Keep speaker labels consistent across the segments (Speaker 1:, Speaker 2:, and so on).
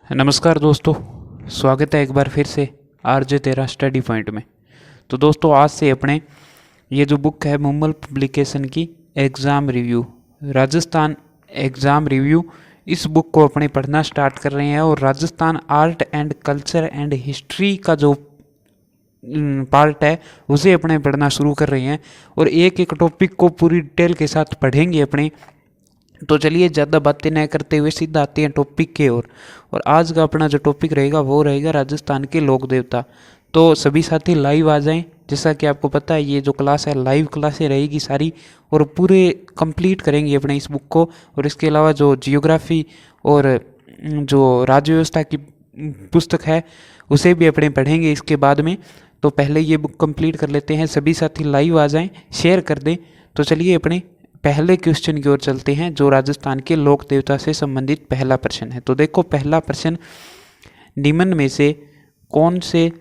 Speaker 1: नमस्कार दोस्तों, स्वागत है एक बार फिर से आरजे तेरा स्टडी पॉइंट में। तो दोस्तों, आज से अपने ये जो बुक है मुम्बल पब्लिकेशन की exam review, Rajasthan exam review, इस बुक को अपने पढ़ना स्टार्ट कर रहे हैं। और Rajasthan art and culture and history का जो पार्ट है उसे अपने पढ़ना शुरू कर रहे हैं और एक एक टॉपिक को पूरी डिटेल के साथ पढ़ेंगे अपने। तो चलिए ज़्यादा बातें न करते हुए सीधा आते हैं टॉपिक के ओर। और आज का अपना जो टॉपिक रहेगा वो रहेगा राजस्थान के लोक देवता। तो सभी साथी लाइव आ जाएं। जैसा कि आपको पता है ये जो क्लास है लाइव क्लासें रहेगी सारी, और पूरे कंप्लीट करेंगे अपने इस बुक को। और इसके अलावा जो जियोग्राफी और जो राज्य व्यवस्था की पुस्तक है उसे भी अपने पढ़ेंगे इसके बाद में। तो पहले ये बुक कंप्लीट कर लेते हैं। सभी साथी लाइव आ जाएं, शेयर कर दें। तो चलिए अपने पहले क्वेश्चन की ओर चलते हैं, जो राजस्थान के लोक देवता से संबंधित पहला प्रश्न है। तो देखो, पहला प्रश्न, निम्न में से कौन से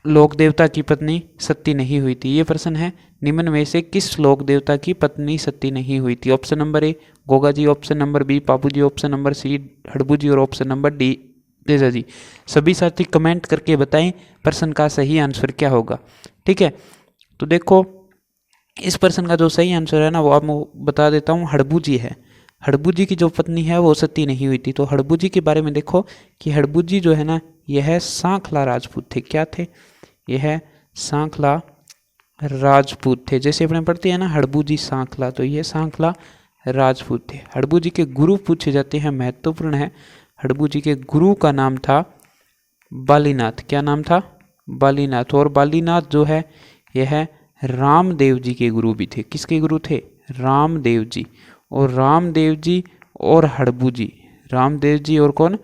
Speaker 1: लोक देवता की पत्नी सती नहीं हुई थी? ये प्रश्न है, निम्न में से किस लोक देवता की पत्नी सती नहीं हुई थी? Option number A Goga ji, option number B Papu ji, option number C Harbu ji और option number D Teja ji. सभी साथी कमेंट करके बताएं प्रश्न का सही आंसर क्या होगा। ठीक है, तो देखो इस प्रश्न का जो सही आंसर है ना वो आप बता देता हूँ, हड़बू जी है। हड़बू जी की जो पत्नी है वो सती नहीं हुई थी। तो हड़बू जी के बारे में देखो कि हड़बू जी जो है ना यह सांखला राजपूत थे। क्या थे? यह सांखला राजपूत थे। जैसे अपने पढ़ते हैं ना हड़बू जी सांखला, तो यह सांखला राजपूत थे। हड़बू जी के गुरु पूछे जाते हैं, महत्वपूर्ण है। हड़बू जी के गुरु का नाम था बालीनाथ। क्या नाम था? बालीनाथ। और बालीनाथ जो है यह रामदेव जी के गुरु भी थे। किसके गुरु थे? रामदेव जी। और रामदेव जी और हड़बू जी, रामदेव जी और कौन?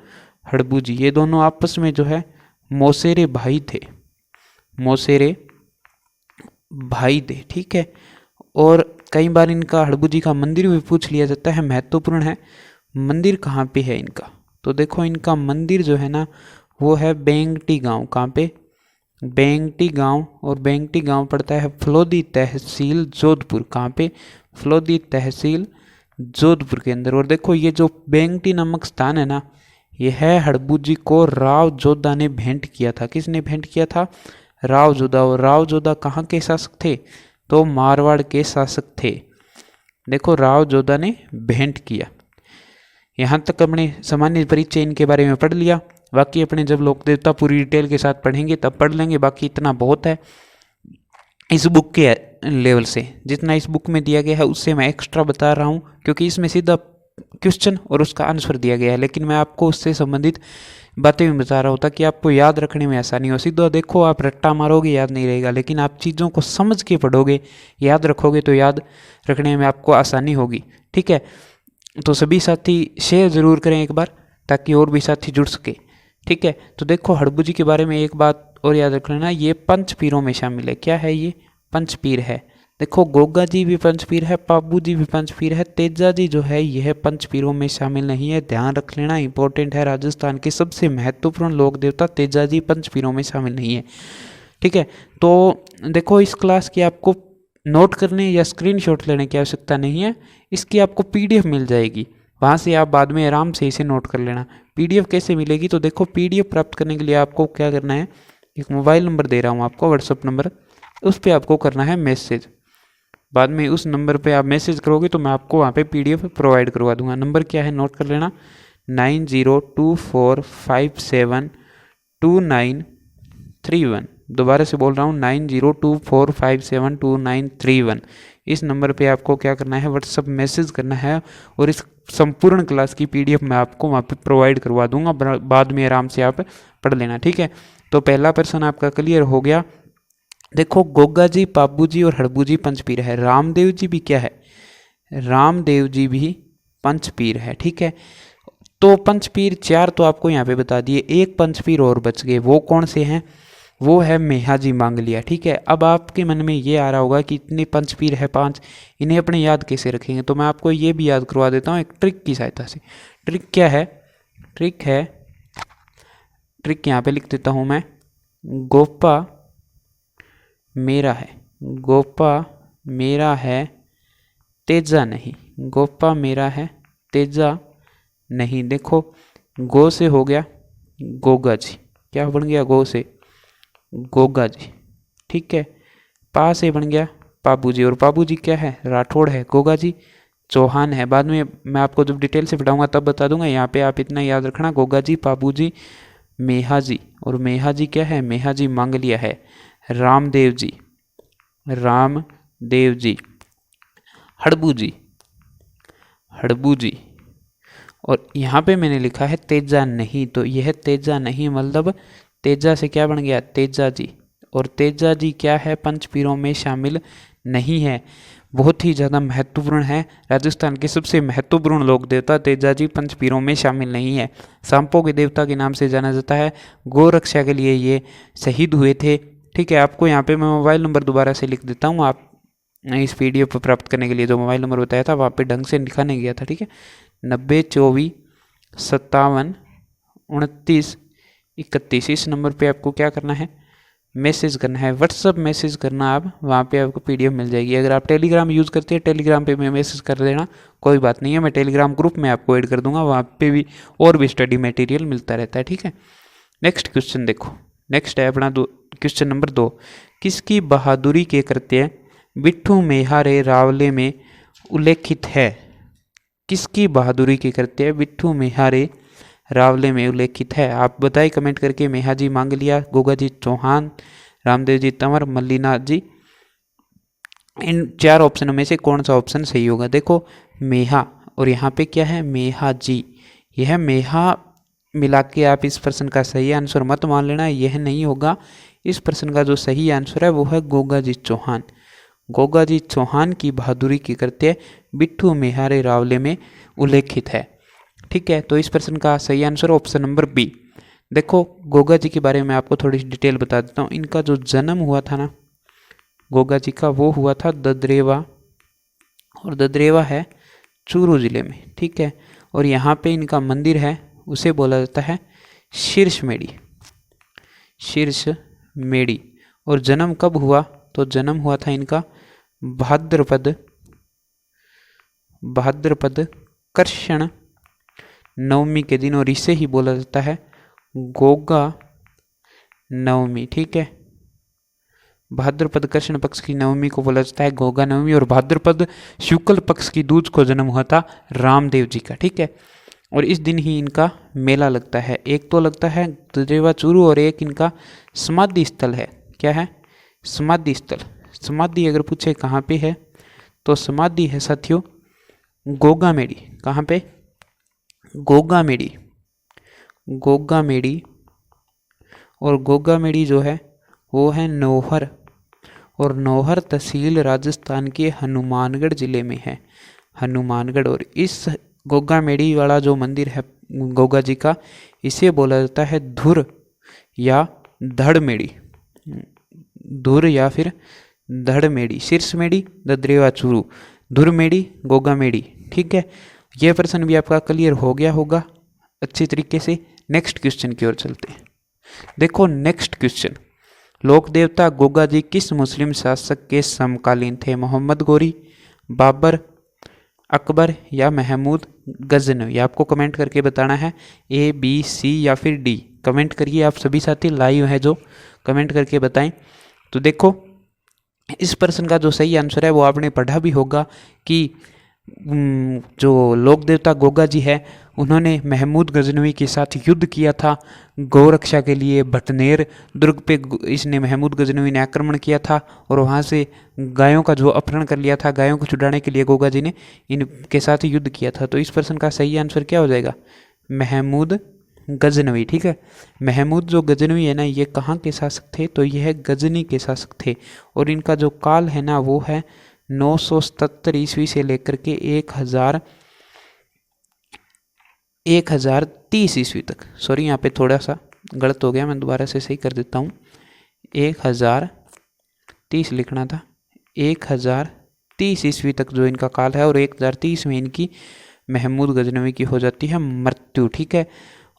Speaker 1: हड़बू जी, ये दोनों आपस में जो है मौसेरे भाई थे। मौसेरे भाई थे। ठीक है, और कई बार इनका हड़बू जी का मंदिर भी पूछ लिया जाता है, महत्वपूर्ण है। मंदिर कहाँ पे है इनका? तो देखो इनका मंदिर जो है ना वो है बेंगटी गांव। कहाँ पे? बेंगटी गांव। और बेंगटी गांव पड़ता है फलोदी तहसील जोधपुर। कहाँ पे? फलोदी तहसील जोधपुर के अंदर। और देखो ये जो बेंगटी नामक स्थान है ना, यह हड़बू जी को राव जोधा ने भेंट किया था। किसने भेंट किया था? राव जोधा। और राव जोधा कहाँ के शासक थे? तो मारवाड़ के शासक थे। देखो राव जोधा ने भेंट किया। यहाँ तक अपने सामान्य परिचय इनके बारे में पढ़ लिया। बाकी अपने जब लोक देवता पूरी डिटेल के साथ पढ़ेंगे तब पढ़ लेंगे। बाकी इतना बहुत है इस बुक के लेवल से। जितना इस बुक में दिया गया है उससे मैं एक्स्ट्रा बता रहा हूँ, क्योंकि इसमें सीधा क्वेश्चन और उसका आंसर दिया गया है, लेकिन मैं आपको उससे संबंधित बातें भी बता रहा हूँ ताकि आपको याद रखने में आसानी हो। सीधा देखो आप रट्टा मारोगे याद नहीं रहेगा, लेकिन आप चीज़ों को समझ के पढ़ोगे, याद रखोगे तो याद रखने में आपको आसानी होगी। ठीक है, तो सभी साथी शेयर ज़रूर करें एक बार ताकि और भी साथी जुड़ सके। ठीक है, तो देखो हड़बू जी के बारे में एक बात और याद रख लेना, ये पंच पीरों में शामिल है। क्या है? ये पंच पीर है। देखो गोगा जी भी पंच पीर है, पाबू जी भी पंच पीर है, तेजा जी जो है यह पंच पीरों में शामिल नहीं है। ध्यान रख लेना, इंपॉर्टेंट है। राजस्थान के सबसे महत्वपूर्ण लोक देवता तेजा जी पंच पीरों में शामिल नहीं है। ठीक है, तो देखो इस क्लास की आपको नोट करने या स्क्रीनशॉट लेने की आवश्यकता नहीं है। इसकी आपको पीडीएफ मिल जाएगी, वहाँ से आप बाद में आराम से इसे नोट कर लेना। पीडीएफ कैसे मिलेगी? तो देखो पीडीएफ प्राप्त करने के लिए आपको क्या करना है, एक मोबाइल नंबर दे रहा हूँ आपको, व्हाट्सअप नंबर, उस पर आपको करना है मैसेज। बाद में उस नंबर पे आप मैसेज करोगे तो मैं आपको वहाँ पे पीडीएफ प्रोवाइड करवा दूंगा। नंबर क्या है नोट कर लेना, 9024572931। दोबारा से बोल रहा हूँ, 9024572931। इस नंबर पे आपको क्या करना है, व्हाट्सअप मैसेज करना है और इस संपूर्ण क्लास की पीडीएफ मैं आपको वहाँ पे प्रोवाइड करवा दूंगा। बाद में आराम से आप पढ़ लेना। ठीक है, तो पहला प्रश्न आपका क्लियर हो गया। देखो गोगा जी, पाबू जी और हड़बू जी पंचपीर है। रामदेव जी भी क्या है? रामदेव जी भी पंचपीर है। ठीक है, तो पंचपीर चार तो आपको यहाँ पे बता दिए, एक पंचपीर और बच गए। वो कौन से हैं? वो है मेहाजी मांगलिया। ठीक है, अब आपके मन में ये आ रहा होगा कि इतने पंचपीर है पांच, इन्हें अपने याद कैसे रखेंगे? तो मैं आपको ये भी याद करवा देता हूँ एक ट्रिक की सहायता से। ट्रिक क्या है? ट्रिक यहाँ पे लिख देता हूँ मैं, गोपा मेरा है, गोपा मेरा है तेजा नहीं, गोपा मेरा है तेजा नहीं। देखो गो से हो गया गोगा जी, क्या बन गया गो से गोगा जी, ठीक है। पा से बन गया पाबू जी, और पाबू जी क्या है राठौड़ है, गोगा जी चौहान है। बाद में मैं आपको जब डिटेल से पढ़ाऊंगा तब बता दूंगा, यहाँ पे आप इतना याद रखना, गोगा जी, पाबू जी, मेहा जी, और मेहा जी क्या है, मेहा जी मांगलिया है। रामदेव जी, रामदेव जी, हड़बू जी, हड़बू जी, और यहाँ पे मैंने लिखा है तेजा नहीं, तो यह तेजा नहीं मतलब तेजा से क्या बन गया तेजा जी, और तेजा जी क्या है पंचपीरों में शामिल नहीं है। बहुत ही ज़्यादा महत्वपूर्ण है, राजस्थान के सबसे महत्वपूर्ण लोक देवता तेजा जी पंचपीरों में शामिल नहीं है। सांपों के देवता के नाम से जाना जाता है, गौ रक्षा के लिए ये शहीद हुए थे। ठीक है, आपको यहाँ पे मैं मोबाइल नंबर दोबारा से लिख देता हूँ, आप इस पीडीएफ को प्राप्त करने के लिए जो मोबाइल नंबर बताया था वहाँ पे ढंग से लिखा नहीं गया था, ठीक है। 90 24 57 29 31, इस नंबर पे आपको क्या करना है मैसेज करना है, व्हाट्सअप मैसेज करना आप, वहाँ पे आपको पीडीएफ मिल जाएगी। अगर आप टेलीग्राम यूज़ करते हैं टेलीग्राम पे मैसेज कर देना, कोई बात नहीं है, मैं टेलीग्राम ग्रुप में आपको ऐड कर दूंगा, वहाँ पे भी और भी स्टडी मटेरियल मिलता रहता है, ठीक है। नेक्स्ट क्वेश्चन देखो, नेक्स्ट है अपना क्वेश्चन नंबर 2, किसकी बहादुरी के कृत्य बिट्ठू मेहारे रावले में उल्लेखित है। किसकी बहादुरी के कृत्य बिट्ठू मेहारे रावले में उल्लेखित है, आप बताइए कमेंट करके। मेहा जी मांगलिया, गोगा जी चौहान, रामदेव जी तंवर, मल्लीनाथ जी, इन 4 ऑप्शनों में से कौन सा ऑप्शन सही होगा। देखो मेहा, और यहाँ पे क्या है मेहा जी, यह मेहा मिला के आप इस प्रश्न का सही आंसर मत मान लेना, यह नहीं होगा। इस प्रश्न का जो सही आंसर है वो है गोगा जी चौहान। गोगा जी चौहान की बहादुरी के कृत्य बिट्ठू मेहारे रावले में उल्लेखित है, ठीक है। तो इस प्रश्न का सही आंसर ऑप्शन नंबर बी। देखो गोगा जी के बारे में आपको थोड़ी सी डिटेल बता देता हूँ। इनका जो जन्म हुआ था ना गोगा जी का, वो हुआ था ददरेवा, और ददरेवा है चूरू जिले में, ठीक है। और यहाँ पे इनका मंदिर है उसे बोला जाता है शीर्ष मेड़ी, शीर्ष मेड़ी। और जन्म कब हुआ, तो जन्म हुआ था इनका भाद्रपद कृष्ण नवमी के दिन, और इसे ही बोला जाता है गोगा नवमी, ठीक है। भाद्रपद कृष्ण पक्ष की नवमी को बोला जाता है गोगा नवमी, और भाद्रपद शुक्ल पक्ष की दूज को जन्म हुआ था रामदेव जी का, ठीक है। और इस दिन ही इनका मेला लगता है, एक तो लगता है ददरेवा चूरू, और एक इनका समाधि स्थल है। क्या है समाधि स्थल। समाधि अगर पूछे कहाँ पे है, तो समाधि है साथियों गोगा मेड़ी। कहाँ पे, गोगा मेड़ी, गोगा मेड़ी। और गोगा मेड़ी जो है वो है नौहर, और नौहर तहसील राजस्थान के हनुमानगढ़ जिले में है, हनुमानगढ़। और इस गोगा मेड़ी वाला जो मंदिर है गोगा जी का, इसे बोला जाता है धुर या धड़ मेड़ी, धुर या फिर धड़ मेड़ी। शीर्ष मेड़ी ददरेवा चूरू, धुर मेड़ी गोगा मेड़ी, ठीक है। यह प्रश्न भी आपका क्लियर हो गया होगा अच्छी तरीके से। नेक्स्ट क्वेश्चन की ओर चलते हैं। देखो नेक्स्ट क्वेश्चन, लोक देवता गोगा जी किस मुस्लिम शासक के समकालीन थे। मोहम्मद गोरी, बाबर, अकबर या महमूद गजनवी। आपको कमेंट करके बताना है ए बी सी या फिर डी, कमेंट करिए। आप सभी साथी लाइव हैं जो कमेंट करके बताएं। तो देखो इस प्रश्न का जो सही आंसर है वो आपने पढ़ा भी होगा कि जो लोक देवता गोगा जी है उन्होंने महमूद गजनवी के साथ युद्ध किया था गौ रक्षा के लिए। भटनेर दुर्ग पे इसने महमूद गजनवी ने आक्रमण किया था, और वहाँ से गायों का जो अपहरण कर लिया था, गायों को छुड़ाने के लिए गोगा जी ने इनके साथ युद्ध किया था। तो इस प्रश्न का सही आंसर क्या हो जाएगा, महमूद गजनवी, ठीक है। महमूद जो गजनवी है ना, ये कहाँ के शासक थे, तो यह गजनी के शासक थे। और इनका जो काल है ना वो है 977 ईस्वी से लेकर के 1030 ईस्वी तक। सॉरी यहाँ पे थोड़ा सा गलत हो गया, मैं दोबारा से सही कर देता हूँ। 1030 लिखना था, 1030 ईस्वी तक जो इनका काल है, और 1030 में इनकी महमूद गजनवी की हो जाती है मृत्यु, ठीक है।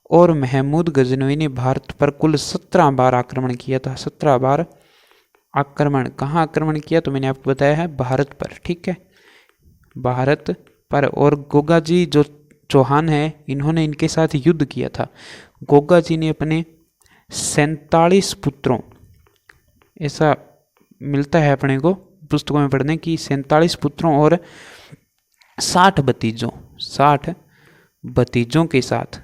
Speaker 1: और महमूद गजनवी ने भारत पर कुल 17 बार आक्रमण किया था। 17 बार आक्रमण, कहाँ आक्रमण किया, तो मैंने आपको बताया है भारत पर, ठीक है, भारत पर। और गोगा जी जो चौहान है, इन्होंने इनके साथ युद्ध किया था। गोगा जी ने अपने 47 पुत्रों, ऐसा मिलता है अपने को पुस्तकों में पढ़ने की, 47 पुत्रों और 60 भतीजों के साथ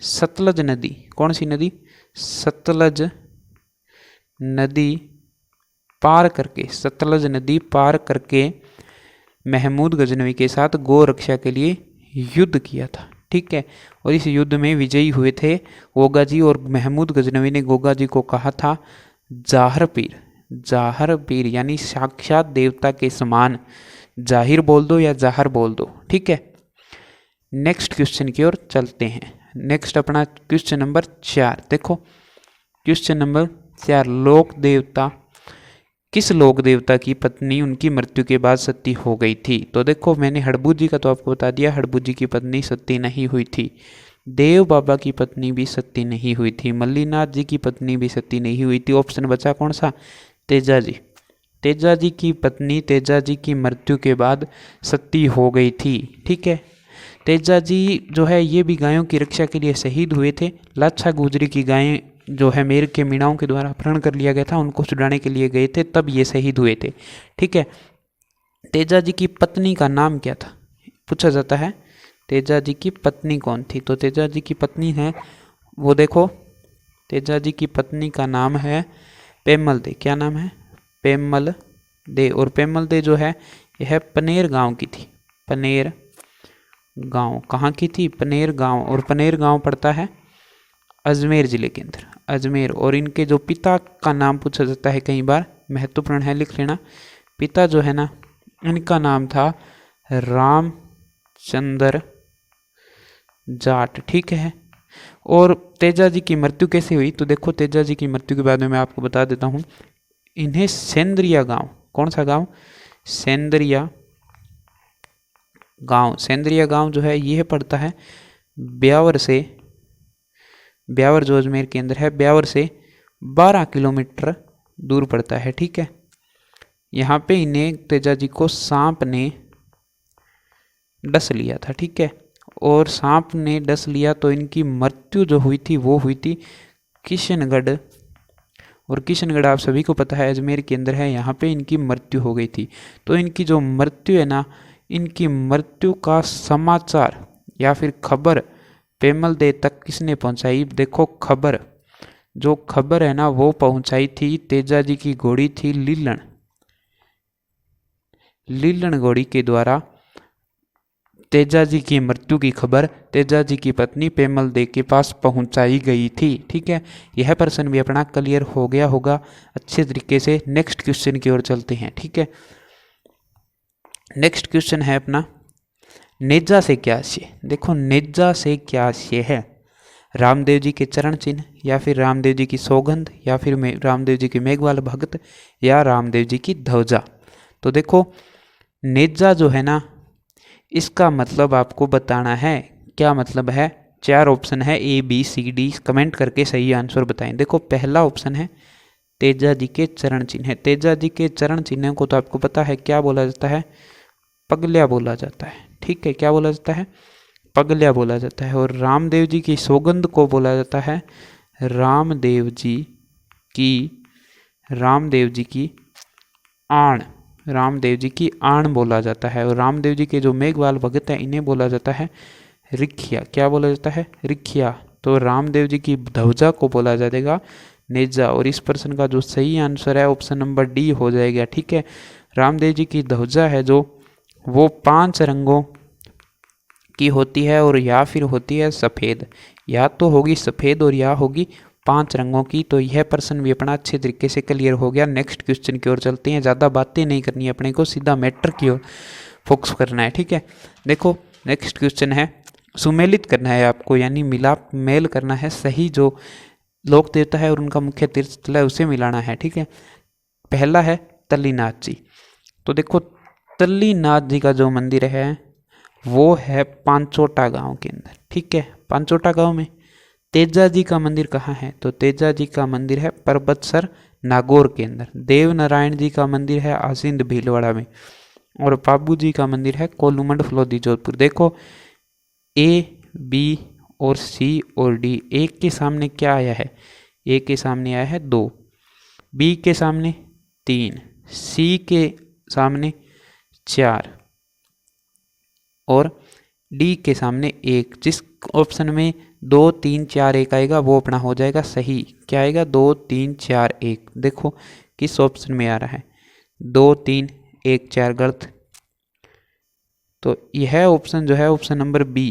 Speaker 1: सतलज नदी, कौन सी नदी? सतलज नदी पार करके महमूद गजनवी के साथ गौ रक्षा के लिए युद्ध किया था। ठीक है, और इस युद्ध में विजयी हुए थे गोगा जी, और महमूद गजनवी ने गोगा जी को कहा था जाहर पीर यानी साक्षात देवता के समान, जाहिर बोल दो या जाहर बोल दो। ठीक है, नेक्स्ट क्वेश्चन की ओर चलते हैं। नेक्स्ट अपना क्वेश्चन नंबर 4, देखो क्वेश्चन नंबर 4, किस लोक देवता की पत्नी उनकी मृत्यु के बाद सती हो गई थी? तो देखो मैंने हड़बू जी का तो आपको बता दिया, हड़बू जी की पत्नी सती नहीं हुई थी। देव बाबा की पत्नी भी सती नहीं हुई थी। मल्लीनाथ जी की पत्नी भी सती नहीं हुई थी। ऑप्शन बचा कौन सा? तेजा जी। तेजा जी की पत्नी तेजा जी की मृत्यु के बाद सती हो गई थी। ठीक है, तेजा जी जो है ये भी गायों की रक्षा के लिए शहीद हुए थे। लाछा गुजरी की गायें जो है मेर के मीणाओं के द्वारा अपहरण कर लिया गया था, उनको छुड़ाने के लिए गए थे, तब ये शहीद हुए थे। ठीक है, तेजा जी की पत्नी का नाम क्या था पूछा जाता है। तेजा जी की पत्नी कौन थी? तो तेजा जी की पत्नी है वो, देखो तेजा जी की पत्नी का नाम है पेमल दे। क्या नाम है? पेमल दे। और पेमल दे जो है यह पनेर गांव की थी। पनेर गांव कहाँ की थी? पनेर गांव। और पनेर गांव पड़ता है अजमेर जिले के अंदर, अजमेर। और इनके जो पिता का नाम पूछा जाता है कई बार, महत्वपूर्ण है, लिख लेना। पिता जो है ना, इनका नाम था रामचंद्र जाट। ठीक है, और तेजा जी की मृत्यु कैसे हुई? तो देखो तेजा जी की मृत्यु के बाद में मैं आपको बता देता हूँ। इन्हें सेंद्रिया गांव, कौन सा गांव? सेंद्रिया गांव जो है यह पड़ता है ब्यावर जो अजमेर के अंदर है, ब्यावर से 12 किलोमीटर दूर पड़ता है। ठीक है, यहाँ पे इन्हें तेजा जी को सांप ने डस लिया था। ठीक है, और सांप ने डस लिया तो इनकी मृत्यु जो हुई थी वो हुई थी किशनगढ़। और किशनगढ़ आप सभी को पता है अजमेर के अंदर है, यहाँ पे इनकी मृत्यु हो गई थी। तो इनकी जो मृत्यु है ना, इनकी मृत्यु का समाचार या फिर खबर पेमल दे तक किसने पहुंचाई? देखो खबर है ना वो पहुंचाई थी तेजा जी की घोड़ी थी लीलन घोड़ी के द्वारा तेजा जी की मृत्यु की खबर तेजा जी की पत्नी पेमल दे के पास पहुंचाई गई थी। ठीक है, यह प्रश्न भी अपना क्लियर हो गया होगा अच्छे तरीके से। नेक्स्ट क्वेश्चन की ओर चलते हैं। ठीक है, नेक्स्ट क्वेश्चन है अपना नेजा से क्या आशय? देखो नेजा से क्या आशय है? रामदेव जी के चरण चिन्ह, या फिर रामदेव जी की सौगंध, या फिर रामदेव जी की मेघवाल भगत, या रामदेव जी की ध्वजा। तो देखो नेजा जो है ना, इसका मतलब आपको बताना है। क्या मतलब है? 4 ऑप्शन है ABCD, कमेंट करके सही आंसर बताएं। देखो पहला ऑप्शन है तेजा जी के चरण चिन्ह। तेजा जी के चरण चिन्ह को तो आपको पता है क्या बोला जाता है? पगल्या बोला जाता है। ठीक है, क्या बोला जाता है? पगल्या बोला जाता है। और रामदेव जी की सौगंध को बोला जाता है रामदेव जी की आण बोला जाता है। और रामदेव जी के जो मेघवाल भगत है इन्हें बोला जाता है रिखिया। क्या बोला जाता है? रिखिया। तो रामदेव जी की ध्वजा को बोला जाएगा नेजा। और इस प्रश्न का जो सही आंसर है ऑप्शन नंबर डी हो जाएगा। ठीक है, रामदेव जी की ध्वजा है जो वो 5 रंगों की होती है, और या फिर होती है सफ़ेद, या तो होगी सफ़ेद और या होगी 5 रंगों की। तो यह प्रश्न भी अपना अच्छे तरीके से क्लियर हो गया। नेक्स्ट क्वेश्चन की ओर चलते हैं। ज़्यादा बातें नहीं करनी है अपने को, सीधा मैटर की ओर फोकस करना है। ठीक है, देखो नेक्स्ट क्वेश्चन है सुमेलित करना है आपको, यानी मिलाप मेल करना है। सही जो लोक देवता है और उनका मुख्य तीर्थ स्थल है उसे मिलाना है। ठीक है, पहला है तल्लीनाथ जी। तो देखो तल्लीनाथ जी का जो मंदिर है वो है पांचोटा गांव के अंदर। ठीक है, पांचोटा गांव में। तेजा जी का मंदिर कहाँ है? तो तेजा जी का मंदिर है परबतसर नागौर के अंदर। देव नारायण जी का मंदिर है आसिंद भीलवाड़ा में। और बाबू जी का मंदिर है कोलूमंड फलोदी जोधपुर। देखो ए, बी और सी और डी, एक के सामने क्या आया है, ए के सामने आया है 2, बी के सामने 3, सी के सामने 4 और डी के सामने 1। जिस ऑप्शन में 2 3 4 1 आएगा वो अपना हो जाएगा सही। क्या आएगा, 2 3 4 1। देखो किस ऑप्शन में आ रहा है, 2 3 1 4 गलत। तो यह ऑप्शन जो है ऑप्शन नंबर बी,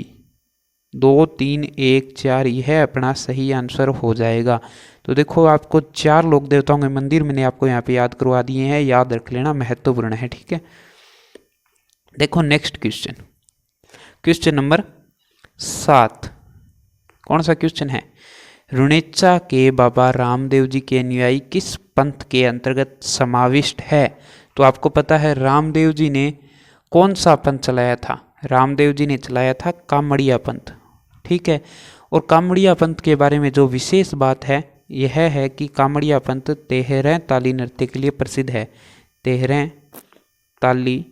Speaker 1: 2 3 1 4, यह अपना सही आंसर हो जाएगा। तो देखो आपको 4 लोक देवताओं के मंदिर मैंने आपको यहाँ पे याद करवा दिए हैं, याद रख लेना, महत्वपूर्ण है, ठीक है। देखो नेक्स्ट क्वेश्चन, क्वेश्चन नंबर 7। कौन सा क्वेश्चन है, रुणेचा के बाबा रामदेव जी के अनुयायी किस पंथ के अंतर्गत समाविष्ट है। तो आपको पता है रामदेव जी ने कौन सा पंथ चलाया था, रामदेव जी ने चलाया था कामड़िया पंथ, ठीक है। और कामड़िया पंथ के बारे में जो विशेष बात है यह है कि कामड़िया पंथ तेहरें ताली नृत्य के लिए प्रसिद्ध है, तेहरें ताली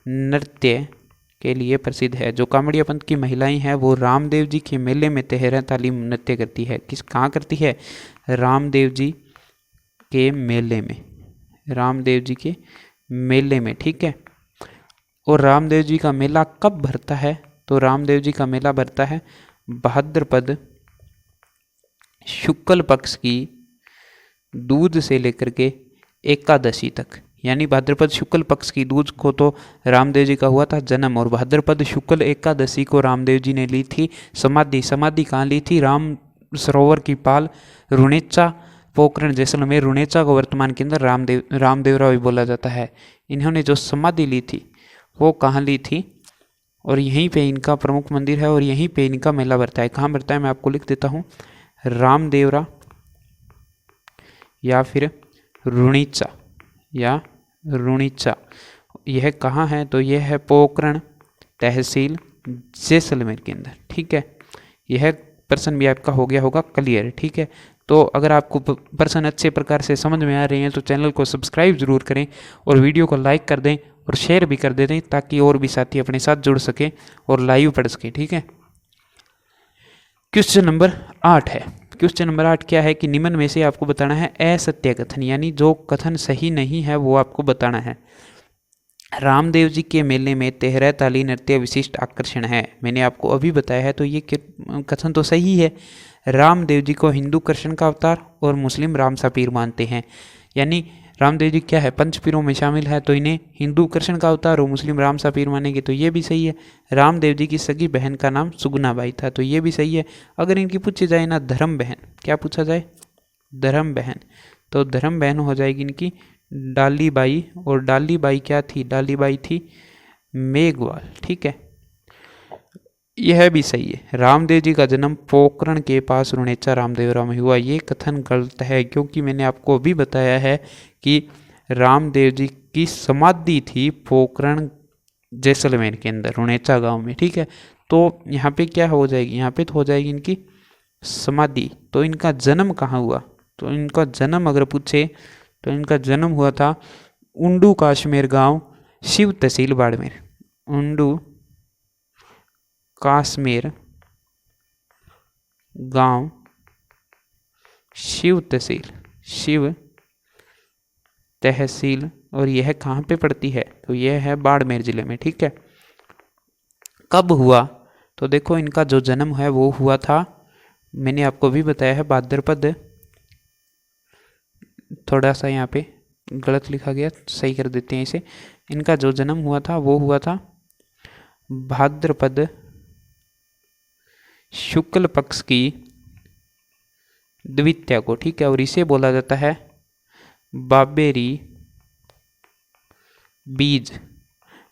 Speaker 1: नृत्य के लिए प्रसिद्ध है। जो कामड़िया पंथ की महिलाएं हैं वो रामदेव जी के मेले में तेहरें ताली नृत्य करती है। कहाँ करती है, रामदेव जी के मेले में, रामदेव जी के मेले में, ठीक है। और रामदेव जी का मेला कब भरता है, तो रामदेव जी का मेला भरता है भाद्रपद शुक्ल पक्ष की दूज से लेकर के एकादशी तक, यानी भाद्रपद शुक्ल पक्ष की दूज को तो रामदेव जी का हुआ था जन्म, और भाद्रपद शुक्ल एकादशी को रामदेव जी ने ली थी समाधि। समाधि कहाँ ली थी, राम सरोवर की पाल रुणेचा पोखरण जैसलमेर, रुणेचा को वर्तमान के अंदर रामदेवरा भी बोला जाता है। इन्होंने जो समाधि ली थी वो कहाँ ली थी, और यहीं पे इनका प्रमुख मंदिर है और यहीं पे इनका मेला भरता है। कहाँ भरता है मैं आपको लिख देता हूँ, रामदेवरा या फिर रुणीचा या रुणीचा, यह कहाँ है, तो यह है पोखरण तहसील जैसलमेर के अंदर, ठीक है। यह प्रश्न भी आपका हो गया होगा क्लियर, ठीक है। तो अगर आपको प्रश्न अच्छे प्रकार से समझ में आ रहे हैं तो चैनल को सब्सक्राइब जरूर करें और वीडियो को लाइक कर दें और शेयर भी कर दें ताकि और भी साथी अपने साथ जुड़ सके और लाइव पढ़ सके, ठीक है। क्वेश्चन नंबर 8 है। क्वेश्चन नंबर 8 क्या है कि निम्न में से आपको बताना है असत्य कथन, यानी जो कथन सही नहीं है वो आपको बताना है। रामदेव जी के मेले में तेहरा ताली नृत्य विशिष्ट आकर्षण है, मैंने आपको अभी बताया है, तो ये कथन तो सही है। रामदेव जी को हिंदू कृष्ण का अवतार और मुस्लिम राम सा पीर मानते हैं, यानी रामदेव जी क्या है, पंच पीरों में शामिल है, तो इन्हें हिंदू कृष्ण का अवतार और मुस्लिम राम सा पीर मानेंगे, तो ये भी सही है। रामदेव जी की सगी बहन का नाम सुगुनाबाई था, तो ये भी सही है। अगर इनकी पूछी जाए ना धर्म बहन, क्या पूछा जाए, धर्म बहन, तो धर्म बहन हो जाएगी इनकी डालीबाई, और डालीबाई क्या थी, डालीबाई थी मेघवाल, ठीक है। यह भी सही है। रामदेव जी का जन्म पोखरण के पास रुणेचा रामदेवरा में हुआ, ये कथन गलत है, क्योंकि मैंने आपको अभी बताया है कि रामदेव जी की समाधि थी पोखरण जैसलमेर के अंदर रुणेचा गांव में, ठीक है। तो यहाँ पे क्या हो जाएगी, यहाँ पे तो हो जाएगी इनकी समाधि। तो इनका जन्म कहाँ हुआ, तो इनका जन्म अगर पूछे तो इनका जन्म हुआ था उंडू काश्मीर गांव, शिव तहसील बाड़मेर, उंडू काश्मीर गांव शिव तहसील, और यह कहाँ पे पड़ती है, तो यह है बाड़मेर जिले में, ठीक है। कब हुआ, तो देखो इनका जो जन्म है वो हुआ था, मैंने आपको भी बताया है भाद्रपद, थोड़ा सा यहाँ पे गलत लिखा गया, सही कर देते हैं इसे। इनका जो जन्म हुआ था वो हुआ था भाद्रपद शुक्ल पक्ष की द्वितीया को, ठीक है। और इसे बोला जाता है बाबेरी बीज।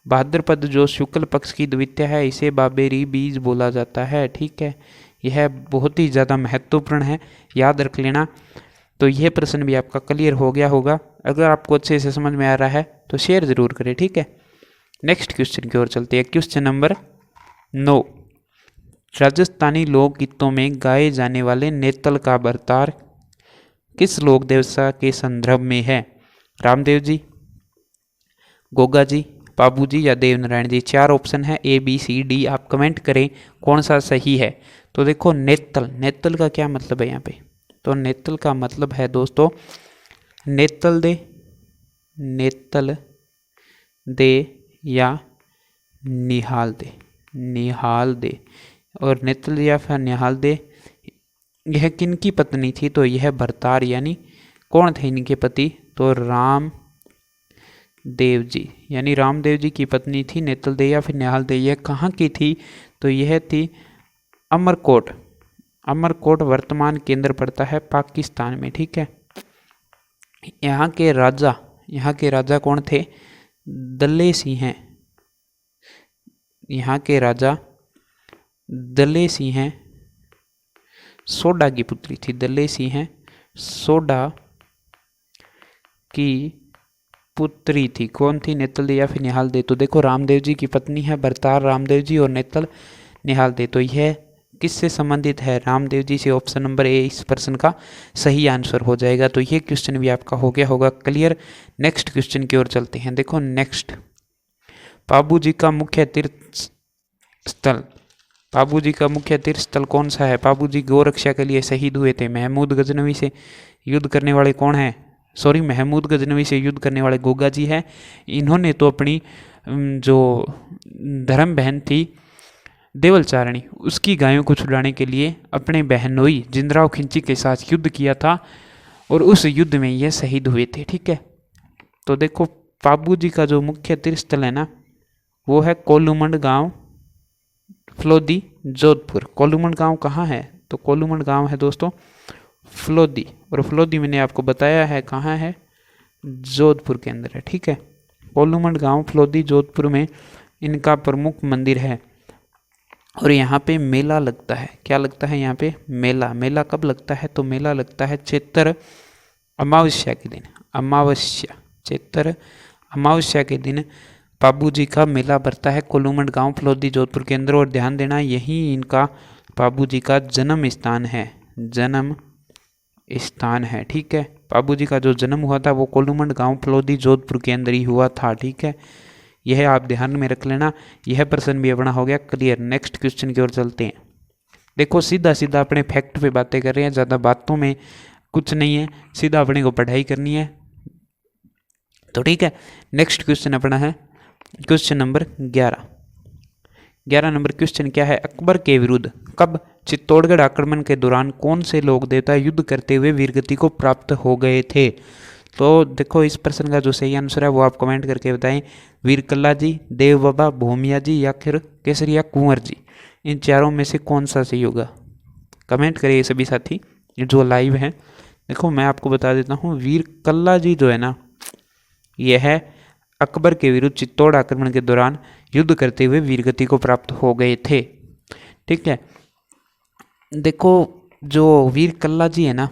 Speaker 1: भाद्रपद जो शुक्ल पक्ष की द्वितीया है इसे बाबेरी बीज बोला जाता है, ठीक है। यह बहुत ही ज़्यादा महत्वपूर्ण है, याद रख लेना। तो यह प्रश्न भी आपका क्लियर हो गया होगा। अगर आपको अच्छे से समझ में आ रहा है तो शेयर जरूर करें, ठीक है। नेक्स्ट क्वेश्चन की ओर चलते हैं। क्वेश्चन नंबर 9, राजस्थानी लोकगीतों में गाए जाने वाले नेतल का अवतार किस लोक देवता के संदर्भ में है। रामदेव जी, गोगा जी, बाबूजी या देवनारायण जी। 4 ऑप्शन है A B C D, आप कमेंट करें कौन सा सही है। तो देखो नेतल, नेतल का क्या मतलब है यहाँ पे, तो नेतल का मतलब है दोस्तों नेतल दे, नेतल दे या निहाल दे, निहाल दे। और नेतल या फिर निहाल दे यह किनकी पत्नी थी, तो यह भरतार यानी कौन थे इनके पति, तो राम देव जी, यानी रामदेव जी की पत्नी थी नेतल दे या फिर निहाल दे। यह कहाँ की थी, तो यह थी अमरकोट। अमरकोट वर्तमान केंद्र पड़ता है पाकिस्तान में, ठीक है। यहाँ के राजा कौन थे, दले सिंह। यहाँ के राजा दले सिंह सोडा की पुत्री थी, दले सिंह सोडा की पुत्री थी। कौन थी, नेतल दे या फिर निहाल दे। तो देखो रामदेव जी की पत्नी है भरतार रामदेव जी और नेतल निहाल दे, तो यह किससे संबंधित है, रामदेव जी से। ऑप्शन नंबर ए इस प्रश्न का सही आंसर हो जाएगा। तो ये क्वेश्चन भी आपका हो गया होगा क्लियर। नेक्स्ट क्वेश्चन की ओर चलते हैं। देखो नेक्स्ट, बाबूजी का मुख्य तीर्थ स्थल, बाबूजी का मुख्य तीर्थ स्थल कौन सा है। बाबूजी गौरक्षा के लिए शहीद हुए थे। महमूद गजनवी से युद्ध करने वाले कौन है, महमूद गजनवी से युद्ध करने वाले गोगा जी है। इन्होंने तो अपनी जो धर्म बहन थी देवलचारणी, उसकी गायों को छुड़ाने के लिए अपने बहनोई जिंदराव खिंची के साथ युद्ध किया था और उस युद्ध में ये शहीद हुए थे, ठीक है। तो देखो बाबूजी का जो मुख्य तीर्थ स्थल है ना, वो है कोलूमंड गांव, फलोदी, जोधपुर। कोलूमंड गांव कहाँ है, तो कोलूमंड गांव है दोस्तों फलोदी, और फलोदी मैंने आपको बताया है कहाँ है, जोधपुर के अंदर है, ठीक है। कोलूमंड गांव फलोदी जोधपुर में इनका प्रमुख मंदिर है। और यहाँ पे मेला लगता है, क्या लगता है यहाँ पे, मेला। मेला कब लगता है, तो मेला लगता है चैत्र अमावस्या के दिन, अमावस्या, चैत्र अमावस्या के दिन बाबूजी का मेला बढ़ता है कोलूमंड गांव फलोदी जोधपुर के अंदर। और ध्यान देना यही इनका बाबूजी का जन्म स्थान है, जन्म स्थान है, ठीक है। बाबूजी का जो जन्म हुआ था वो कोलूमंड गांव फलोदी जोधपुर के अंदर ही हुआ था, ठीक है। यह आप ध्यान में रख लेना। यह प्रश्न भी अपना हो गया क्लियर। नेक्स्ट क्वेश्चन की ओर चलते हैं। देखो सीधा सीधा अपने फैक्ट पे बातें कर रहे हैं, ज़्यादा बातों में कुछ नहीं है, सीधा अपने को पढ़ाई करनी है, तो ठीक है। नेक्स्ट क्वेश्चन अपना है क्वेश्चन नंबर 11। 11 नंबर क्वेश्चन क्या है, अकबर के विरुद्ध कब चित्तौड़गढ़ आक्रमण के दौरान कौन से लोक देवता युद्ध करते हुए वीरगति को प्राप्त हो गए थे। तो देखो इस प्रश्न का जो सही आंसर है वो आप कमेंट करके बताएं। वीर कल्ला जी, देव बाबा, भूमिया जी या फिर केसरिया कुंवर जी, इन चारों में से कौन सा सही होगा, कमेंट करिए सभी साथी जो लाइव हैं। देखो मैं आपको बता देता हूँ, वीर कल्ला जी जो है ना, यह है अकबर के विरुद्ध चित्तौड़ आक्रमण के दौरान युद्ध करते हुए वीरगति को प्राप्त हो गए थे, ठीक है। देखो जो वीर कल्ला जी है ना,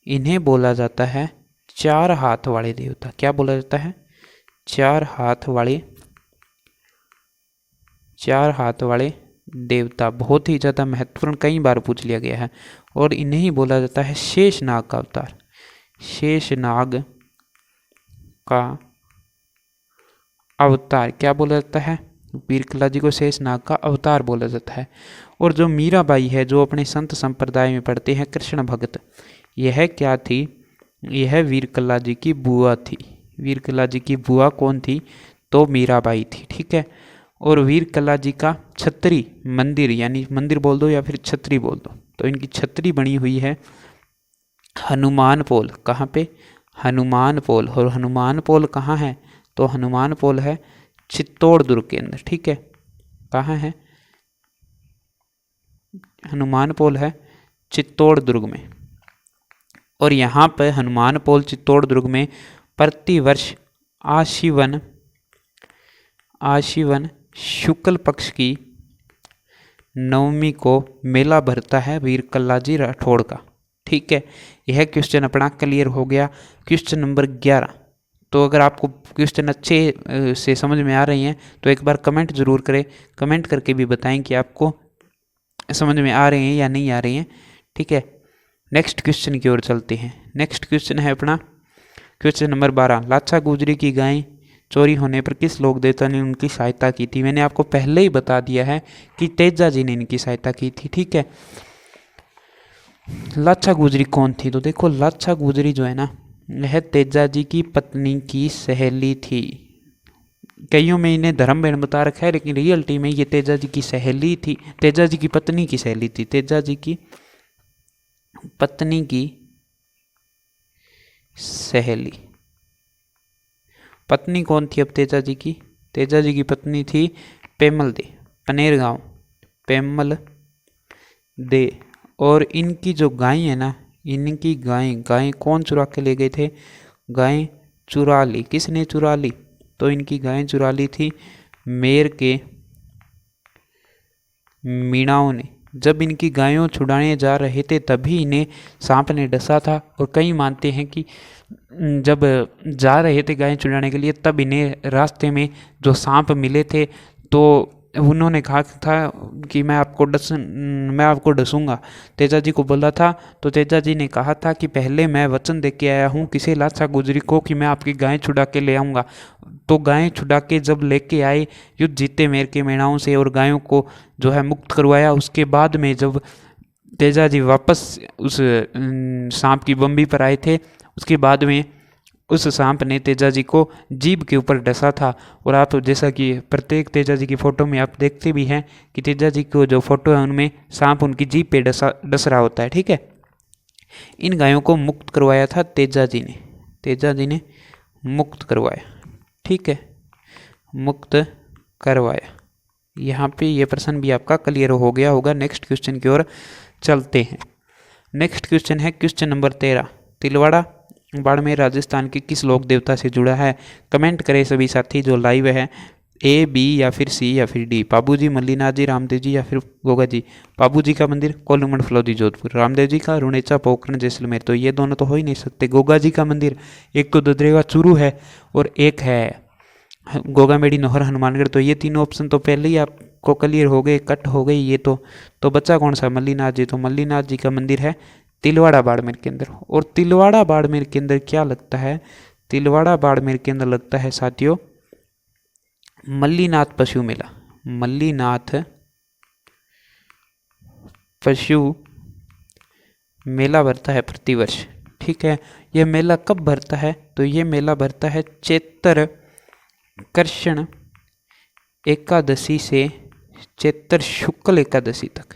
Speaker 1: इन्हें बोला जाता है 4 हाथ वाले देवता। क्या बोला जाता है, 4 हाथ वाले देवता। बहुत ही ज़्यादा महत्वपूर्ण, कई बार पूछ लिया गया है। और इन्हें ही बोला जाता है शेषनाग का अवतार, शेषनाग का अवतार। क्या बोला जाता है, वीर कल्ला जी को शेषनाग का अवतार बोला जाता है। और जो मीराबाई है, जो अपने संत संप्रदाय में पढ़ते हैं कृष्ण भक्त, यह क्या थी, यह वीर कल्ला जी की बुआ थी। वीर कल्ला जी की बुआ कौन थी, तो मीराबाई थी, ठीक है। और वीर कल्ला जी का छतरी मंदिर, यानी मंदिर बोल दो या फिर छतरी बोल दो, तो इनकी छतरी बनी हुई है हनुमान पोल। कहाँ पे, हनुमान पोल। और हनुमान पोल कहाँ है, तो हनुमान पोल है चित्तौड़ दुर्ग के अंदर, ठीक है। कहाँ है, हनुमान पोल है चित्तौड़ दुर्ग में। और यहाँ पर हनुमान पोल चित्तौड़ दुर्ग में प्रतिवर्ष आशीवन शुक्ल पक्ष की नवमी को मेला भरता है वीर कल्ला जी राठौड़ का, ठीक है। यह क्वेश्चन अपना क्लियर हो गया। Question number 11। तो अगर आपको क्वेश्चन अच्छे से समझ में आ रही हैं तो एक बार कमेंट जरूर करें, कमेंट करके भी बताएं कि आपको समझ में आ रहे हैं या नहीं आ रही हैं, ठीक है। नेक्स्ट क्वेश्चन की ओर चलते हैं। नेक्स्ट क्वेश्चन है अपना क्वेश्चन नंबर 12। लाचा गुजरी की गाय चोरी होने पर किस लोक देवता ने उनकी सहायता की थी? मैंने आपको पहले ही बता दिया है कि तेजा जी ने इनकी सहायता की थी। ठीक है। लाछा गुजरी कौन थी? तो देखो लाछा गुजरी जो है ना, यह तेजा जी की पत्नी की सहेली थी। कईयों में इन्हें धर्म बहन बता रखा है, लेकिन रियलिटी में ये तेजा जी की सहेली थी, तेजा जी की पत्नी की सहेली थी, तेजा जी की पत्नी की सहेली। पत्नी कौन थी अब तेजा जी की? तेजा जी की पत्नी थी पेमल दे, पनेर गांव पेमल दे। और इनकी जो गाय है ना, इनकी गाय कौन चुरा के ले गए थे? गाय चुरा ली। किसने चुरा ली? तो इनकी गाय चुरा ली थी मेर के मीणाओं ने। जब इनकी गायों छुड़ाने जा रहे थे तभी इन्हें सांप ने डसा था। और कई मानते हैं कि जब जा रहे थे गायें छुड़ाने के लिए तब इन्हें रास्ते में जो सांप मिले थे, तो उन्होंने कहा था कि मैं आपको डसूंगा। तेजा जी को बोला था, तो तेजा जी ने कहा था कि पहले मैं वचन दे के आया हूँ किसी लाछा गुजरी को कि मैं आपकी गायें छुड़ा के ले आऊँगा। तो गायें छुड़ा के जब लेके आए, युद्ध जीते मेर के मेणाओं से और गायों को जो है मुक्त करवाया। उसके बाद में जब तेजा जी वापस उस सांप की बम्बी पर आए थे, उसके बाद में उस सांप ने तेजा जी को जीभ के ऊपर डसा था। और आप जैसा कि प्रत्येक तेजा जी की फ़ोटो में आप देखते भी हैं कि तेजा जी को जो फोटो है उनमें सांप उनकी जीभ पे डस रहा होता है। ठीक है। इन गायों को मुक्त करवाया था तेजा जी ने, तेजा जी ने मुक्त करवाया। ठीक है, मुक्त करवाया। यहाँ पे ये प्रश्न भी आपका क्लियर हो गया होगा। नेक्स्ट क्वेश्चन की ओर चलते हैं। नेक्स्ट क्वेश्चन है क्वेश्चन नंबर 13। तिलवाड़ा बाड़मेर राजस्थान के किस लोक देवता से जुड़ा है? कमेंट करें सभी साथी जो लाइव है। ए, बी या फिर सी या फिर डी। बाबू जी, मल्लीनाथ जी, रामदेव जी या फिर गोगा जी। बाबू जी का मंदिर कोल्लूमड़ फलौदी जोधपुर, रामदेव जी का रुणेचा पोखरण जैसलमेर। तो ये दोनों तो हो ही नहीं सकते। गोगा जी का मंदिर एक तो ददरेवा चूरू है और एक है गोगामेड़ी नौहर हनुमानगढ़। तो ये तीनों ऑप्शन तो पहले ही आपको क्लियर हो गए, कट हो गई ये तो बचा कौन सा? मल्लीनाथ जी। तो मल्लीनाथ जी का मंदिर है तिलवाड़ा बाड़मेर के अंदर। और तिलवाड़ा बाड़मेर के अंदर क्या लगता है? तिलवाड़ा बाड़मेर के अंदर लगता है साथियों मल्लीनाथ पशु मेला। मल्लीनाथ पशु मेला भरता है प्रतिवर्ष। ठीक है। यह मेला कब भरता है? तो ये मेला भरता है चैत्र कृष्ण एकादशी से चैत्र शुक्ल एकादशी तक,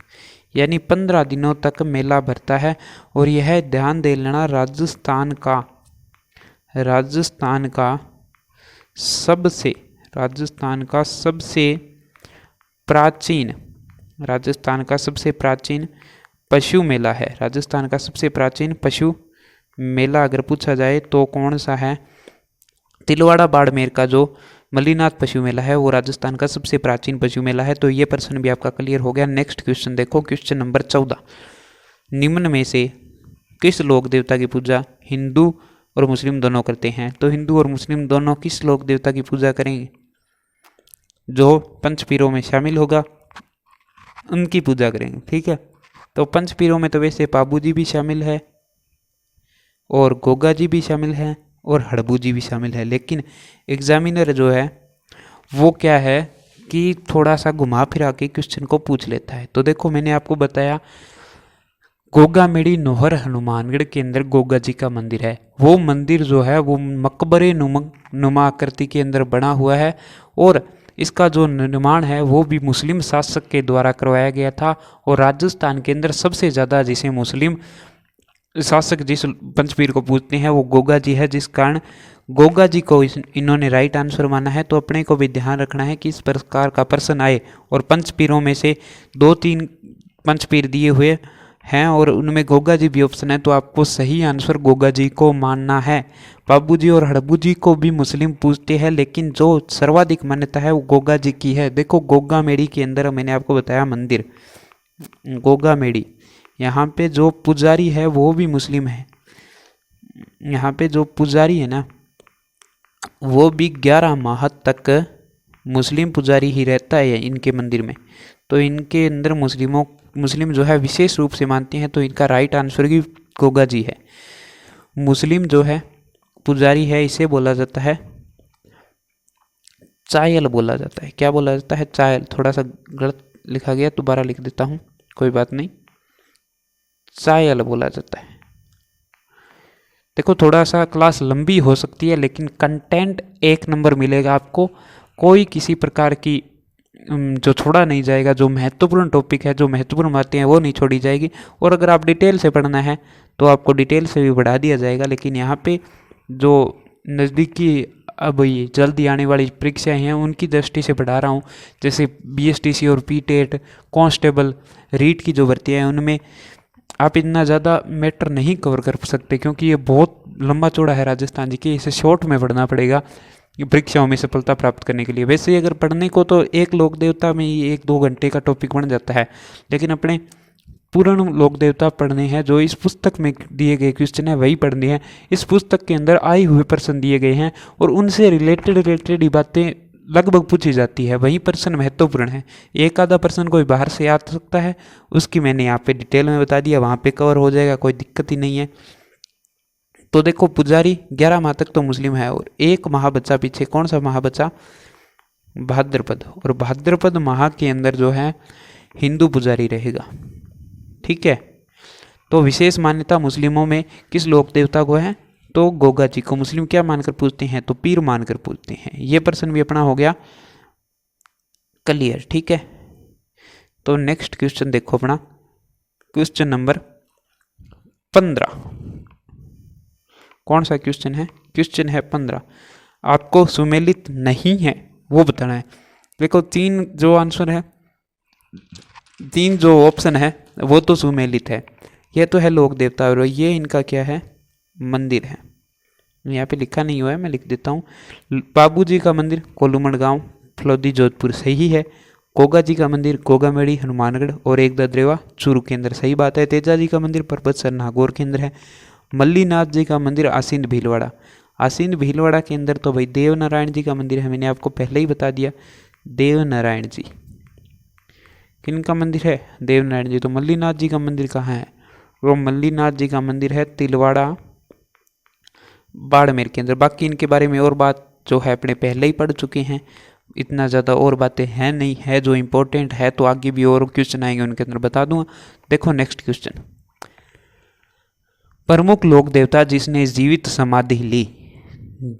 Speaker 1: यानी 15 दिनों तक मेला भरता है। और यह ध्यान दे लेना राजस्थान का सबसे प्राचीन पशु मेला है। राजस्थान का सबसे प्राचीन पशु मेला अगर पूछा जाए तो कौन सा है? तिलवाड़ा बाड़मेर का जो मल्लीनाथ पशु मेला है वो राजस्थान का सबसे प्राचीन पशु मेला है। तो ये प्रश्न भी आपका क्लियर हो गया। नेक्स्ट क्वेश्चन देखो, क्वेश्चन नंबर 14। निम्न में से किस लोक देवता की पूजा हिंदू और मुस्लिम दोनों करते हैं? तो हिंदू और मुस्लिम दोनों किस लोक देवता की पूजा करेंगे? जो पंचपीरों में शामिल होगा उनकी पूजा करेंगे। ठीक है। तो पंचपीरों में तो वैसे पाबू जी भी शामिल है और गोगा जी भी शामिल है और हड़बू जी भी शामिल है, लेकिन एग्जामिनर जो है वो क्या है कि थोड़ा सा घुमा फिरा के क्वेश्चन को पूछ लेता है। तो देखो मैंने आपको बताया गोगामेड़ी नौहर हनुमानगढ़ के अंदर गोगा जी का मंदिर है। वो मंदिर जो है वो मकबरे नुमा आकृति के अंदर बना हुआ है और इसका जो निर्माण है वो भी मुस्लिम शासक के द्वारा करवाया गया था। और राजस्थान के अंदर सबसे ज़्यादा जिसे मुस्लिम शासक जिस पंचपीर को पूछते हैं वो गोगा जी है, जिस कारण गोगा जी को इन्होंने राइट आंसर माना है। तो अपने को भी ध्यान रखना है कि इस प्रकार का प्रश्न आए और पंचपीरों में से 2-3 पंचपीर दिए हुए हैं और उनमें गोगा जी भी ऑप्शन है, तो आपको सही आंसर गोगा जी को मानना है। बाबू जी और हड़बू जी को भी मुस्लिम पूछते हैं, लेकिन जो सर्वाधिक मान्यता है वो गोगा जी की है। देखो गोगामेड़ी के अंदर मैंने आपको बताया मंदिर गोगामेड़ी, यहाँ पे जो पुजारी है वो भी मुस्लिम है। यहाँ पे जो पुजारी है ना वो भी 11 माह तक मुस्लिम पुजारी ही रहता है इनके मंदिर में। तो इनके अंदर मुस्लिम जो है विशेष रूप से मानते हैं। तो इनका राइट आंसर भी गोगा जी है। मुस्लिम जो है पुजारी है इसे बोला जाता है चायल बोला जाता है। क्या बोला जाता है? चायल। थोड़ा सा गलत लिखा गया, दोबारा लिख देता हूँ, कोई बात नहीं। चायल बोला जाता है। देखो थोड़ा सा क्लास लंबी हो सकती है, लेकिन कंटेंट एक नंबर मिलेगा आपको। कोई किसी प्रकार की जो छोड़ा नहीं जाएगा। जो महत्वपूर्ण टॉपिक है, जो महत्वपूर्ण बातें हैं, वो नहीं छोड़ी जाएगी। और अगर आप डिटेल से पढ़ना है तो आपको डिटेल से भी बढ़ा दिया जाएगा। लेकिन यहाँ पे जो नज़दीकी अब ये जल्दी आने वाली परीक्षाएं हैं, उनकी दृष्टि से बढ़ा रहा हूँ। जैसे बीएसटीसी और पीटेट, कांस्टेबल, रीट की जो भर्तियाँ हैं, उनमें आप इतना ज़्यादा मैटर नहीं कवर कर सकते, क्योंकि ये बहुत लंबा चौड़ा है राजस्थान जी की। इसे शॉर्ट में पढ़ना पड़ेगा परीक्षाओं में सफलता प्राप्त करने के लिए। वैसे ही अगर पढ़ने को तो एक लोक देवता में ही 1-2 घंटे का टॉपिक बन जाता है, लेकिन अपने पूर्ण लोक देवता पढ़ने हैं। जो इस पुस्तक में दिए गए क्वेश्चन है वही पढ़ने हैं। इस पुस्तक के अंदर आए हुए प्रश्न दिए गए हैं और उनसे रिलेटेड ही बातें लगभग पूछी जाती है, वही प्रश्न महत्वपूर्ण है। एक आधा प्रश्न कोई बाहर से आ सकता है, उसकी मैंने यहाँ पे डिटेल में बता दिया, वहाँ पे कवर हो जाएगा, कोई दिक्कत ही नहीं है। तो देखो पुजारी 11 माह तक तो मुस्लिम है, और एक माह बचा पीछे। कौन सा माह बचा? भाद्रपद। और भाद्रपद माह के अंदर जो है हिंदू पुजारी रहेगा। ठीक है। तो विशेष मान्यता मुस्लिमों में किस लोक देवता को है? तो गोगा जी को। मुस्लिम क्या मानकर पूछते हैं? तो पीर मानकर पूछते हैं। ये प्रश्न भी अपना हो गया क्लियर। ठीक है। तो नेक्स्ट क्वेश्चन देखो अपना, क्वेश्चन नंबर 15। कौन सा क्वेश्चन है? क्वेश्चन है 15। आपको सुमेलित नहीं है वो बताना है। देखो 3 जो आंसर है, 3 जो ऑप्शन है वो तो सुमेलित है। ये तो है लोक देवता, और ये इनका क्या है? मंदिर है। यहाँ पे लिखा नहीं हुआ है, मैं लिख देता हूँ। बाबू जी का मंदिर कोलूमड़ गांव, फलोदी, जोधपुर, सही है। गोगा जी का मंदिर गोगामेड़ी, हनुमानगढ़, और एक ददरेवा, चूरू के अंदर, सही बात है। तेजा जी का मंदिर परबतसर, नागौर के अंदर है। मल्लीनाथ जी का मंदिर आसींद भीलवाड़ा। आसींद भीलवाड़ा के अंदर तो भाई देव नारायण जी का मंदिर है, मैंने आपको पहले ही बता दिया। देव नारायण जी किन का मंदिर है? देव नारायण जी। तो मल्लीनाथ जी का मंदिर कहाँ है? वो मल्लीनाथ जी का मंदिर है तिलवाड़ा, बाड़मेर के अंदर। बाकी इनके बारे में और बात जो है अपने पहले ही पढ़ चुके हैं, इतना ज़्यादा और बातें हैं नहीं, है जो इम्पोर्टेंट है। तो आगे भी और क्वेश्चन आएंगे, उनके अंदर बता दूंगा। देखो नेक्स्ट क्वेश्चन, प्रमुख लोक देवता जिसने जीवित समाधि ली।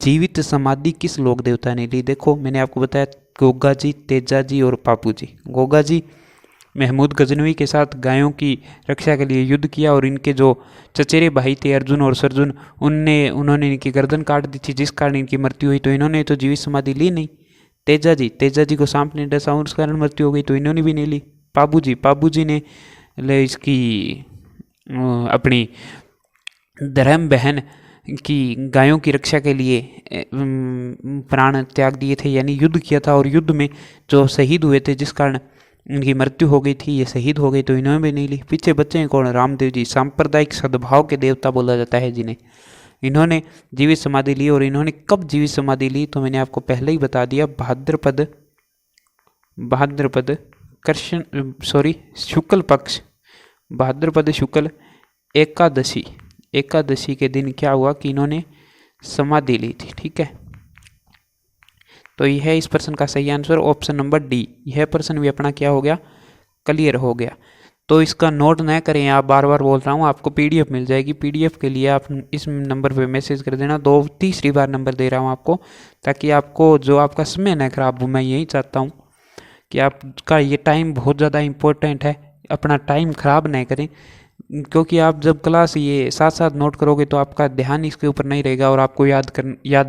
Speaker 1: जीवित समाधि किस लोक देवता ने ली? देखो मैंने आपको बताया गोगा जी, तेजा जी और पापू जी। गोगा जी महमूद गजनवी के साथ गायों की रक्षा के लिए युद्ध किया, और इनके जो चचेरे भाई थे अर्जुन और सरजुन, उन्होंने इनकी गर्दन काट दी थी, जिस कारण इनकी मृत्यु हुई। तो इन्होंने तो जीवित समाधि ली नहीं। तेजा जी को सांप ने डसा, उस कारण मृत्यु हो गई, तो इन्होंने भी नहीं ली। पापू जी ने इसकी अपनी धर्म बहन की गायों की रक्षा के लिए प्राण त्याग दिए थे, यानी युद्ध किया था, और युद्ध में जो शहीद हुए थे, जिस कारण इनकी मृत्यु हो गई थी, ये शहीद हो गई, तो इन्होंने भी नहीं ली। पीछे बच्चे हैं कौन? रामदेव जी, सांप्रदायिक सद्भाव के देवता बोला जाता है जिन्हें। इन्होंने जीवित समाधि ली, और इन्होंने कब जीवित समाधि ली? तो मैंने आपको पहले ही बता दिया, भाद्रपद शुक्ल पक्ष, भाद्रपद शुक्ल एकादशी के दिन क्या हुआ कि इन्होंने समाधि ली थी। ठीक है। तो यह है इस प्रश्न का सही आंसर, ऑप्शन नंबर डी। यह प्रश्न भी अपना क्या हो गया? क्लियर हो गया। तो इसका नोट न करें, आप बार बार बोल रहा हूँ, आपको पीडीएफ मिल जाएगी। पीडीएफ के लिए आप इस नंबर पे मैसेज कर देना। तीसरी बार नंबर दे रहा हूँ आपको, ताकि आपको जो आपका समय न खराब हो। मैं यही चाहता हूँ कि आपका ये टाइम बहुत ज़्यादा इम्पोर्टेंट है, अपना टाइम खराब नहीं करें। क्योंकि आप जब क्लास ये साथ साथ नोट करोगे तो आपका ध्यान इसके ऊपर नहीं रहेगा, और आपको याद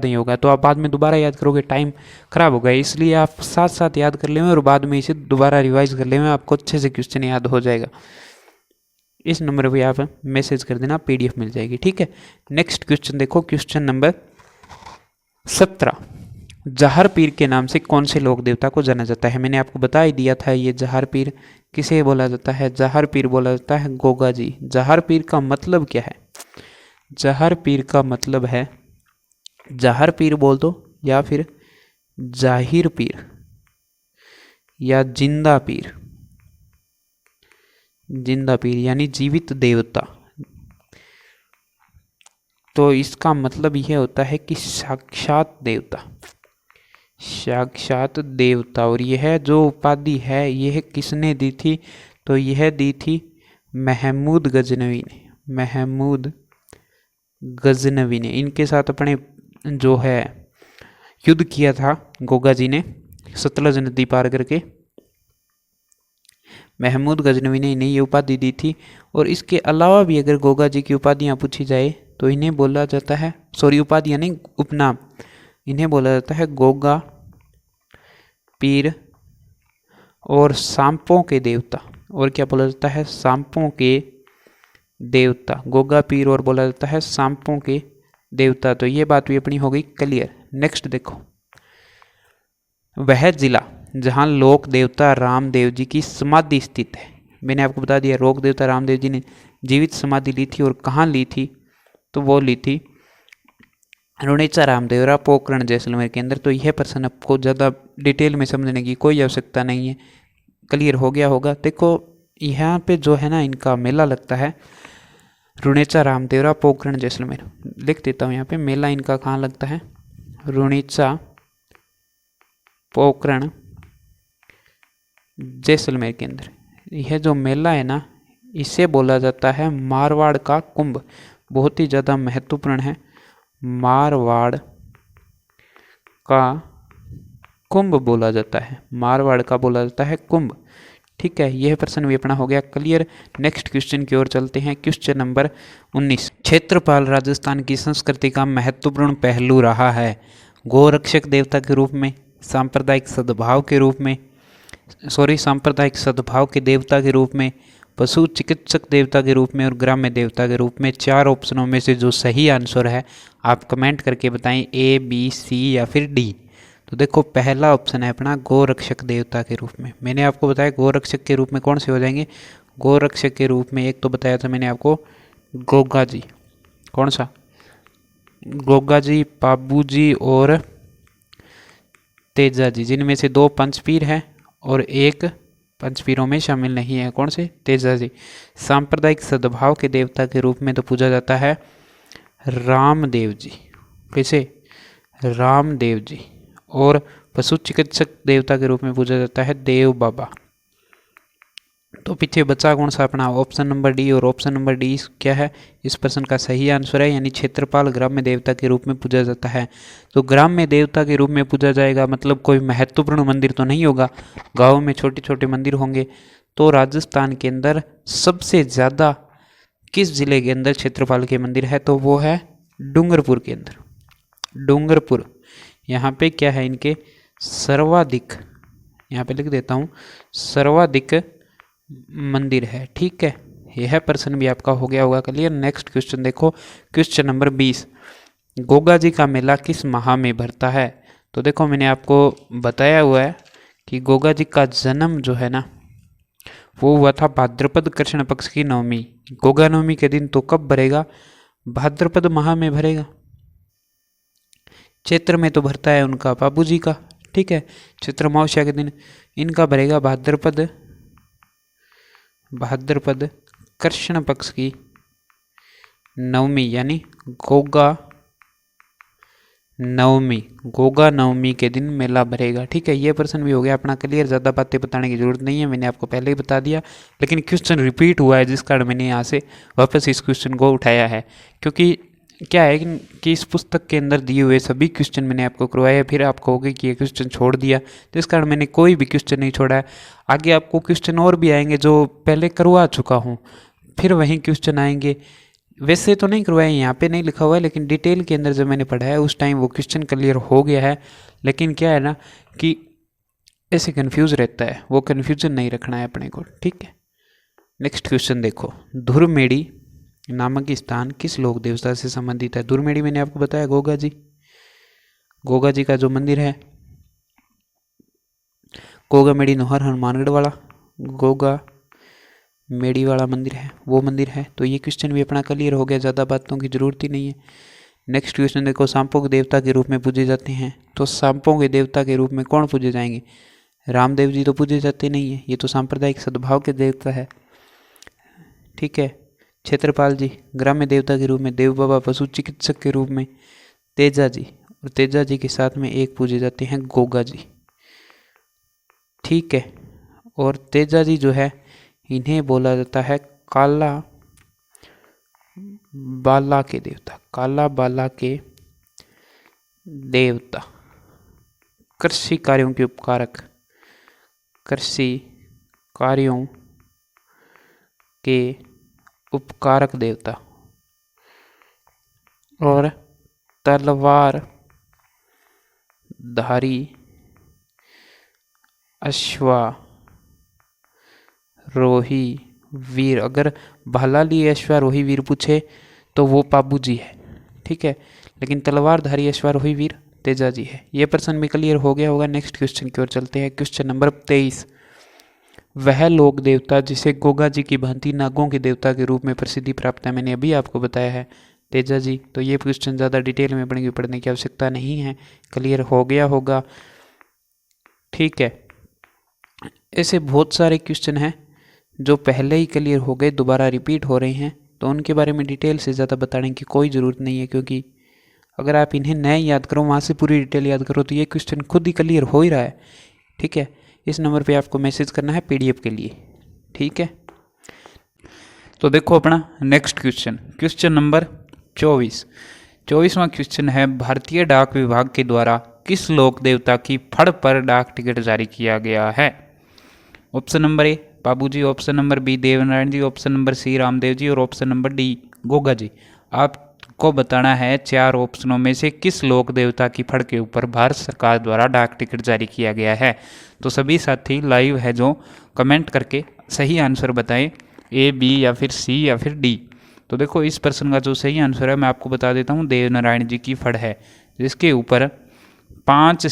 Speaker 1: नहीं होगा, तो आप बाद में दोबारा याद करोगे, टाइम खराब होगा। इसलिए आप साथ साथ याद कर लेंगे, और बाद में इसे दोबारा रिवाइज कर लेंगे, आपको अच्छे से क्वेश्चन याद हो जाएगा। इस नंबर पे आप मैसेज कर देना, पीडीएफ मिल जाएगी। ठीक है। नेक्स्ट क्वेश्चन देखो, क्वेश्चन नंबर 17। जहर पीर के नाम से कौन से लोक देवता को जाना जाता है? मैंने आपको बता ही दिया था, ये जहर पीर किसे बोला जाता है? जहर पीर बोला जाता है गोगा जी। जहर पीर का मतलब क्या है? जहर पीर का मतलब है, जहर पीर बोल दो, या फिर जाहिर पीर, या जिंदा पीर। जिंदा पीर यानी जीवित देवता। तो इसका मतलब यह होता है कि साक्षात देवता। साक्षात देवता। और यह जो उपाधि है यह किसने दी थी? तो यह दी थी महमूद गजनवी ने। महमूद गजनवी ने इनके साथ अपने जो है युद्ध किया था गोगा जी ने सतलज नदी पार करके। महमूद गजनवी ने इन्हें ये उपाधि दी थी। और इसके अलावा भी अगर गोगा जी की उपाधियाँ पूछी जाए तो इन्हें बोला जाता है, सॉरी उपाधियाँ नहीं, उपनाम, इन्हें बोला जाता है गोगा पीर और सांपों के देवता। और क्या बोला जाता है? सांपों के देवता। गोगा पीर और बोला जाता है सांपों के देवता। तो ये बात भी अपनी हो गई क्लियर। नेक्स्ट देखो, वह जिला जहाँ लोक देवता रामदेव जी की समाधि स्थित है। मैंने आपको बता दिया लोक देवता रामदेव जी ने जीवित समाधि ली थी। और कहाँ ली थी? तो वो ली थी रुणेचा रामदेवरा पोखरण जैसलमेर के अंदर। तो यह प्रश्न आपको ज़्यादा डिटेल में समझने की कोई आवश्यकता नहीं है, क्लियर हो गया होगा। देखो यहाँ पे जो है ना इनका मेला लगता है रुणेचा रामदेवरा पोखरण जैसलमेर। लिख देता हूँ यहाँ पे, मेला इनका कहाँ लगता है? रुणेचा पोखरण जैसलमेर के अंदर। यह जो मेला है ना इसे बोला जाता है मारवाड़ का कुंभ। बहुत ही ज़्यादा महत्वपूर्ण है, मारवाड़ का कुंभ बोला जाता है। मारवाड़ का बोला जाता है कुंभ। ठीक है, यह प्रश्न भी अपना हो गया क्लियर। नेक्स्ट क्वेश्चन की ओर चलते हैं। क्वेश्चन नंबर 19, क्षेत्रपाल राजस्थान की संस्कृति का महत्वपूर्ण पहलू रहा है। गोरक्षक देवता के रूप में, सांप्रदायिक सद्भाव के रूप में, सांप्रदायिक सद्भाव के देवता के रूप में, पशु चिकित्सक देवता के रूप में और ग्राम्य देवता के रूप में। चार ऑप्शनों में से जो सही आंसर है आप कमेंट करके बताएं, ए, बी, सी या फिर डी। तो देखो पहला ऑप्शन है अपना गोरक्षक देवता के रूप में। मैंने आपको बताया गोरक्षक के रूप में कौन से हो जाएंगे? गोरक्षक के रूप में एक तो बताया था मैंने आपको गोगा जी, कौन सा? गोगा जी, पाबू जी और तेजा जी, जिनमें से दो पंचपीर हैं और एक पंचपीरों में शामिल नहीं है। कौन से? तेजा जी। सांप्रदायिक सद्भाव के देवता के रूप में तो पूजा जाता है रामदेव जी। कैसे? रामदेव जी। और पशु चिकित्सक देवता के रूप में पूजा जाता है देव बाबा। तो पीछे बचा कौन सा अपना? Option number D. और ऑप्शन नंबर डी क्या है? इस प्रश्न का सही आंसर है, यानी क्षेत्रपाल ग्राम्य देवता के रूप में पूजा जाता है। तो ग्राम्य देवता के रूप में पूजा जाएगा मतलब कोई महत्वपूर्ण मंदिर तो नहीं होगा, गाँव में छोटे छोटे मंदिर होंगे। तो राजस्थान के अंदर सबसे ज़्यादा किस जिले के अंदर क्षेत्रपाल के मंदिर है? तो वो है डूंगरपुर के अंदर। डूंगरपुर यहाँ पे क्या है इनके सर्वाधिक, यहाँ पे लिख देता हूँ, सर्वाधिक मंदिर है। ठीक है, यह प्रश्न भी आपका हो गया होगा क्लियर। नेक्स्ट क्वेश्चन देखो, क्वेश्चन नंबर 20, गोगा जी का मेला किस माह में भरता है? तो देखो मैंने आपको बताया हुआ है कि गोगा जी का जन्म जो है ना वो हुआ था भाद्रपद कृष्ण पक्ष की नवमी। गोगा नवमी के दिन तो कब भरेगा? भाद्रपद माह में भरेगा। चैत्र में तो भरता है उनका बाबू जी का। ठीक है, चैत्र अमावस्या के दिन इनका भरेगा भाद्रपद कृष्ण पक्ष की नवमी, यानी गोगा नवमी। गोगा नवमी के दिन मेला भरेगा। ठीक है, ये प्रश्न भी हो गया अपना क्लियर। ज़्यादा बातें बताने की जरूरत नहीं है, मैंने आपको पहले ही बता दिया। लेकिन क्वेश्चन रिपीट हुआ है जिस कारण मैंने यहाँ से वापस इस क्वेश्चन को उठाया है, क्योंकि क्या है कि इस पुस्तक के अंदर दिए हुए सभी क्वेश्चन मैंने आपको करवाए। फिर आप कहोगे कि ये क्वेश्चन छोड़ दिया, जिस कारण मैंने कोई भी क्वेश्चन नहीं छोड़ा है। आगे आपको क्वेश्चन और भी आएंगे जो पहले करवा चुका हूँ, फिर वहीं क्वेश्चन आएंगे। वैसे तो नहीं करवाए, यहाँ पे नहीं लिखा हुआ है, लेकिन डिटेल के अंदर जब मैंने पढ़ा है उस टाइम वो क्वेश्चन क्लियर हो गया है। लेकिन क्या है ना कि ऐसे कन्फ्यूज रहता है, वो कन्फ्यूजन नहीं रखना है अपने को। ठीक है, नेक्स्ट क्वेश्चन देखो, धुरमेड़ी नामक स्थान किस लोक देवता से संबंधित है? धुरमेड़ी मैंने आपको बताया गोगा जी। गोगा जी का जो मंदिर है गोगा मेड़ी नोहर हनुमानगढ़ वाला गोगा मेड़ी वाला मंदिर है, वो मंदिर है। तो ये क्वेश्चन भी अपना क्लियर हो गया, ज़्यादा बातों की जरूरत ही नहीं है। नेक्स्ट क्वेश्चन देखो, सांपों के देवता के रूप में पूजे जाते हैं। तो सांपों के देवता के रूप में कौन पूजे जाएंगे? रामदेव जी तो पूजे जाते नहीं है, ये तो सांप्रदायिक सद्भाव के देवता है। ठीक है, क्षेत्रपाल जी ग्राम्य देवता के रूप में, देव बाबा पशु चिकित्सक के रूप में, तेजा जी और तेजा जी के साथ में एक पूजे जाते हैं गोगा जी। ठीक है, और तेजा जी जो है इन्हें बोला जाता है काला बाला के देवता, काला बाला के देवता, कृषि कार्यों के उपकारक, कृषि कार्यों के उपकारक देवता, और तलवार धारी अश्वारोही वीर। अगर भालाली अश्वारोही वीर पूछे तो वो पाबू जी है, ठीक है, लेकिन तलवारधारी अश्वारोही वीर तेजा जी है। ये प्रश्न भी क्लियर हो गया होगा। नेक्स्ट क्वेश्चन की ओर चलते हैं। क्वेश्चन नंबर 23, वह लोक देवता जिसे गोगा जी की भांति नागों के देवता के रूप में प्रसिद्धि प्राप्त है, मैंने अभी आपको बताया है तेजा जी। तो ये क्वेश्चन ज़्यादा डिटेल में पढ़ने की आवश्यकता नहीं है, क्लियर हो गया होगा। ठीक है, ऐसे बहुत सारे क्वेश्चन हैं जो पहले ही क्लियर हो गए, दोबारा रिपीट हो रहे हैं, तो उनके बारे में डिटेल से ज़्यादा बताने की कोई ज़रूरत नहीं है, क्योंकि अगर आप इन्हें नए याद करो, वहाँ से पूरी डिटेल याद करो, तो ये क्वेश्चन खुद ही क्लियर हो ही रहा है। ठीक है, इस नंबर पे आपको मैसेज करना है PDF के लिए। ठीक है, तो देखो अपना नेक्स्ट क्वेश्चन, क्वेश्चन नंबर 24वां क्वेश्चन है, भारतीय डाक विभाग के द्वारा किस लोक देवता की फड़ पर डाक टिकट जारी किया गया है? Option number A Babu ji, option number B Devnarayan ji, option number C Ramdev ji, और option number D Goga ji. आपको बताना है चार ऑप्शनों में से किस लोक देवता की फड़ के ऊपर भारत सरकार द्वारा डाक टिकट जारी किया गया है। तो सभी साथी लाइव है जो कमेंट करके सही आंसर बताएं, A, B या फिर C या फिर D। तो देखो इस प्रश्न का जो सही आंसर है मैं आपको बता देता हूँ, देवनारायण जी की फड़ है, जिसके ऊपर 5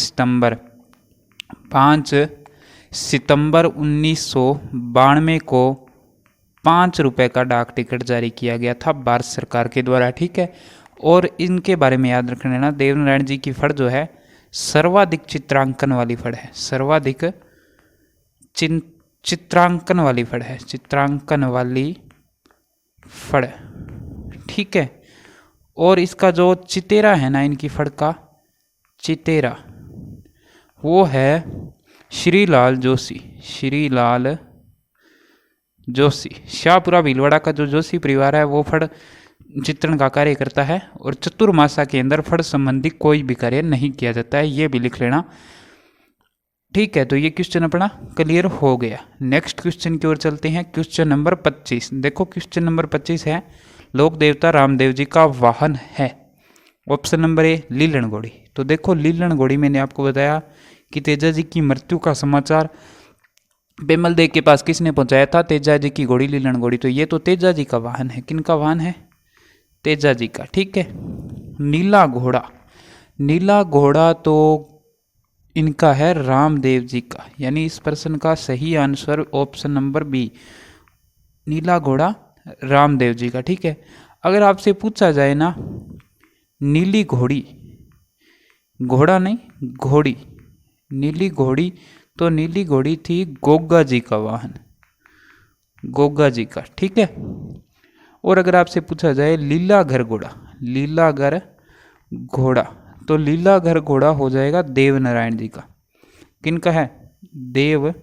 Speaker 1: सितंबर 1992 को 5 रुपये का डाक टिकट जारी किया गया था भारत सरकार के द्वारा। ठीक है, और इनके बारे में याद रख लेना, देवनारायण जी की फड़ जो है सर्वाधिक चित्रांकन वाली फड़ है, सर्वाधिक चित्रांकन वाली फड़ है, चित्रांकन वाली फड़। ठीक है, और इसका जो चितेरा है ना, इनकी फड़ का चितेरा, वो है श्रीलाल जोशी, श्रीलाल जोशी। शाहपुरा भीलवाड़ा का जो जोशी परिवार है वो फड़ चित्रण का कार्य करता है, और चतुर्मासा के अंदर फड़ संबंधी कोई भी कार्य नहीं किया जाता है, ये भी लिख लेना। ठीक है, तो ये क्वेश्चन अपना क्लियर हो गया। नेक्स्ट क्वेश्चन की ओर चलते हैं, क्वेश्चन नंबर 25। देखो क्वेश्चन नंबर 25 है, लोक देवता रामदेव जी का वाहन है। ऑप्शन नंबर ए लीलन घोड़ी। तो देखो लीलन घोड़ी मैंने आपको बताया कि तेजा जी की मृत्यु का समाचार बेमल देव के पास किसने पहुंचाया था? तेजा जी की घोड़ी लीलन घोड़ी। तो ये तो तेजा जी का वाहन है। किनका वाहन है? तेजा जी का। ठीक है, नीला घोड़ा, नीला घोड़ा तो इनका है रामदेव जी का, यानी इस प्रश्न का सही आंसर ऑप्शन नंबर बी, नीला घोड़ा रामदेव जी का। ठीक है, अगर आपसे पूछा जाए ना नीली घोड़ी, घोड़ा नहीं घोड़ी, नीली घोड़ी, तो नीली घोड़ी थी गोगा जी का वाहन, गोगा जी का। ठीक है, और अगर आपसे पूछा जाए लीलाघर घोड़ा, लीलाघर घोड़ा, तो लीलाघर घोड़ा हो जाएगा देव नारायण जी का। किनका है? देव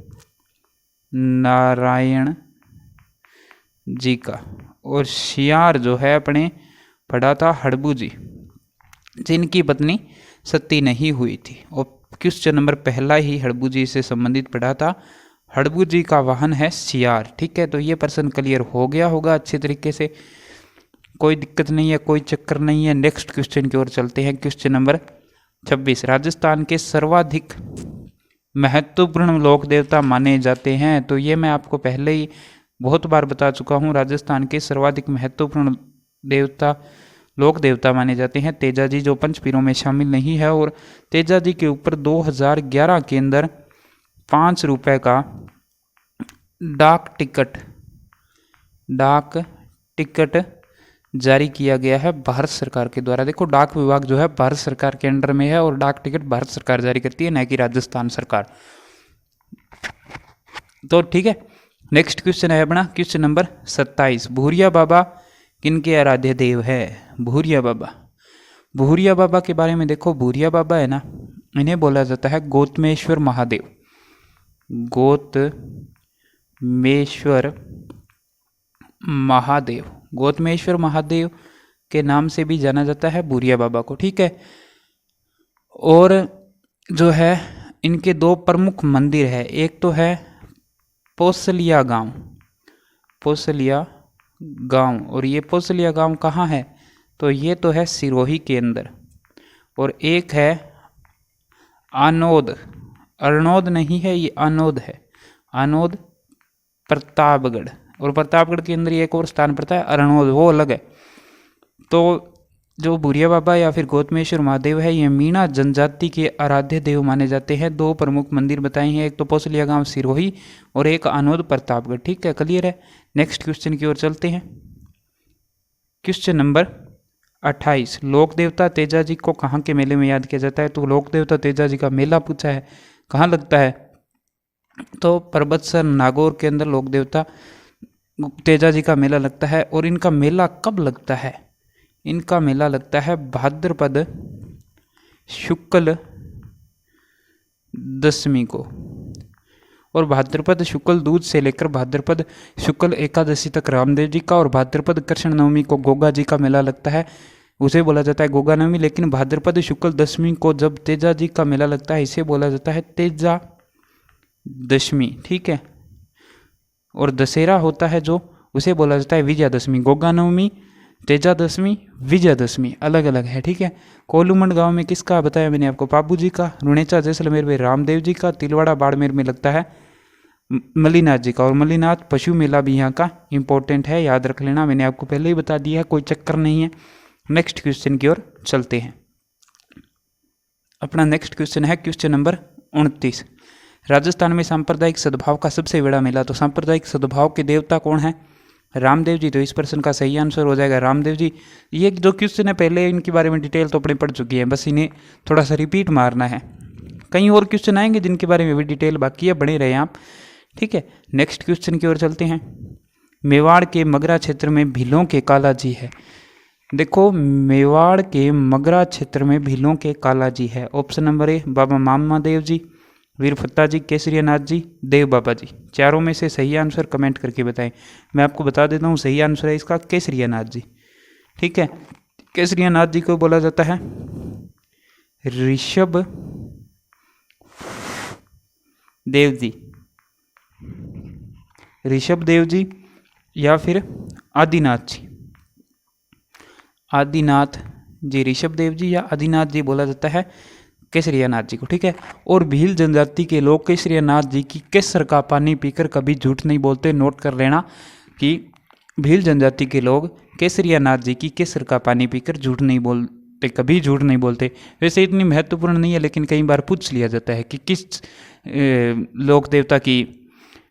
Speaker 1: नारायण जी का। और शियार जो है अपने पढ़ा था हड़बू जी, जिनकी पत्नी सती नहीं हुई थी। और क्वेश्चन नंबर पहला ही हड़बू जी से संबंधित पढ़ा था। हड़बू जी का वाहन है शियार। ठीक है, तो ये प्रश्न क्लियर हो गया होगा अच्छे तरीके से, कोई दिक्कत नहीं है, कोई चक्कर नहीं है। नेक्स्ट क्वेश्चन की ओर चलते हैं, क्वेश्चन नंबर 26। राजस्थान के सर्वाधिक महत्वपूर्ण लोक देवता माने जाते हैं। तो ये मैं आपको पहले ही बहुत बार बता चुका हूँ, राजस्थान के सर्वाधिक महत्वपूर्ण देवता लोक देवता माने जाते हैं तेजा जी, जो पंचपीरों में शामिल नहीं है। और तेजा जी के ऊपर 2011 के अंदर 5 रुपये का डाक टिकट जारी किया गया है भारत सरकार के द्वारा। देखो डाक विभाग जो है भारत सरकार के अंडर में है, और डाक टिकट भारत सरकार जारी करती है, न कि राजस्थान सरकार। तो ठीक है, नेक्स्ट क्वेश्चन है अपना क्वेश्चन नंबर 27। भूरिया बाबा किनके आराध्य देव है? भूरिया बाबा, भूरिया बाबा के बारे में देखो, भूरिया बाबा है ना, इन्हें बोला जाता है गौतमेश्वर महादेव। गौतमेश्वर महादेव, गौतमेश्वर महादेव के नाम से भी जाना जाता है भूरिया बाबा को, ठीक है। और जो है इनके दो प्रमुख मंदिर है, एक तो है पोसलिया गांव, पोसलिया गांव, और ये पोसलिया गांव कहाँ है, तो ये तो है सिरोही के अंदर। और एक है आनोद, अरनोद नहीं है, ये आनोद है, आनोद प्रतापगढ़, और प्रतापगढ़ के अंदर एक और स्थान पड़ता है अरनोद, वो अलग है। तो जो भूरिया बाबा या फिर गौतमेश्वर महादेव है, ये मीणा जनजाति के आराध्य देव माने जाते हैं। दो प्रमुख मंदिर बताए हैं, एक तो पोसलिया गांव सिरोही और एक आनोद प्रतापगढ़, ठीक है, क्लियर है। नेक्स्ट क्वेश्चन की ओर चलते हैं। क्वेश्चन नंबर 28, लोक देवता तेजा जी को कहाँ के मेले में याद किया जाता है, तो लोक देवता तेजा जी का मेला पूछा है, कहाँ लगता है, तो पर्वतसर नागौर के अंदर लोक देवता तेजा जी का मेला लगता है। और इनका मेला कब लगता है, इनका मेला लगता है भाद्रपद शुक्ल दशमी को, और भाद्रपद शुक्ल दूज से लेकर भाद्रपद शुक्ल एकादशी तक रामदेव जी का, और भाद्रपद कृष्ण नवमी को गोगा जी का मेला लगता है, उसे बोला जाता है गोगा नवमी। लेकिन भाद्रपद शुक्ल दशमी को जब तेजा जी का मेला लगता है, इसे बोला जाता है तेजा दशमी, ठीक है। और दशहरा होता है जो, उसे बोला जाता है विजयादशमी। गोगा नवमी, तेजा दशमी, विजयादशमी अलग अलग है, ठीक है। कोलूमंड गांव में किसका बताया मैंने आपको, बाबू जी का। रुणेचा जैसलमेर में रामदेव जी का। तिलवाड़ा बाड़मेर में लगता है मल्लीनाथ जी का। और मल्लीनाथ पशु मेला भी यहाँ का इंपॉर्टेंट है, याद रख लेना, मैंने आपको पहले ही बता दिया है, कोई चक्कर नहीं है। नेक्स्ट क्वेश्चन की ओर चलते हैं। अपना नेक्स्ट क्वेश्चन है क्वेश्चन नंबर 29, राजस्थान में सांप्रदायिक सद्भाव का सबसे बड़ा मेला, तो सांप्रदायिक सद्भाव के देवता कौन है, रामदेव जी। तो इस प्रश्न का सही आंसर हो जाएगा रामदेव जी। ये जो क्वेश्चन है पहले इनके बारे में डिटेल तो अपने पढ़ चुकी है, बस इन्हें थोड़ा सा रिपीट मारना है। कई और क्वेश्चन आएंगे जिनके बारे में भी डिटेल बाकी है, बने रहे आप, ठीक है। नेक्स्ट क्वेश्चन की ओर चलते हैं। मेवाड़ के मगरा क्षेत्र में भीलों के काला जी है। देखो, मेवाड़ के मगरा क्षेत्र में भीलों के काला जी है। ऑप्शन नंबर ए बाबा मामा देव जी, वीरफत्ता जी, केसरियानाथ जी, देव बाबा जी। चारों में से सही आंसर कमेंट करके बताएं। मैं आपको बता देता हूँ, सही आंसर है इसका केसरियानाथ जी, ठीक है। केसरियानाथ जी को बोला जाता है ऋषभ देव जी, ऋषभ देव जी या फिर आदिनाथ जी, आदिनाथ जी, ऋषभ देव जी या आदिनाथ जी बोला जाता है केसरियानाथ जी को, ठीक है। और भील जनजाति के लोग केसरियानाथ जी की केसर का पानी पीकर कभी झूठ नहीं बोलते। नोट कर लेना कि भील जनजाति के लोग केसरियानाथ जी की केसर का पानी पीकर झूठ नहीं बोलते, कभी झूठ नहीं बोलते। वैसे इतनी महत्वपूर्ण नहीं है, लेकिन कई बार पूछ लिया जाता है कि किस लोक देवता की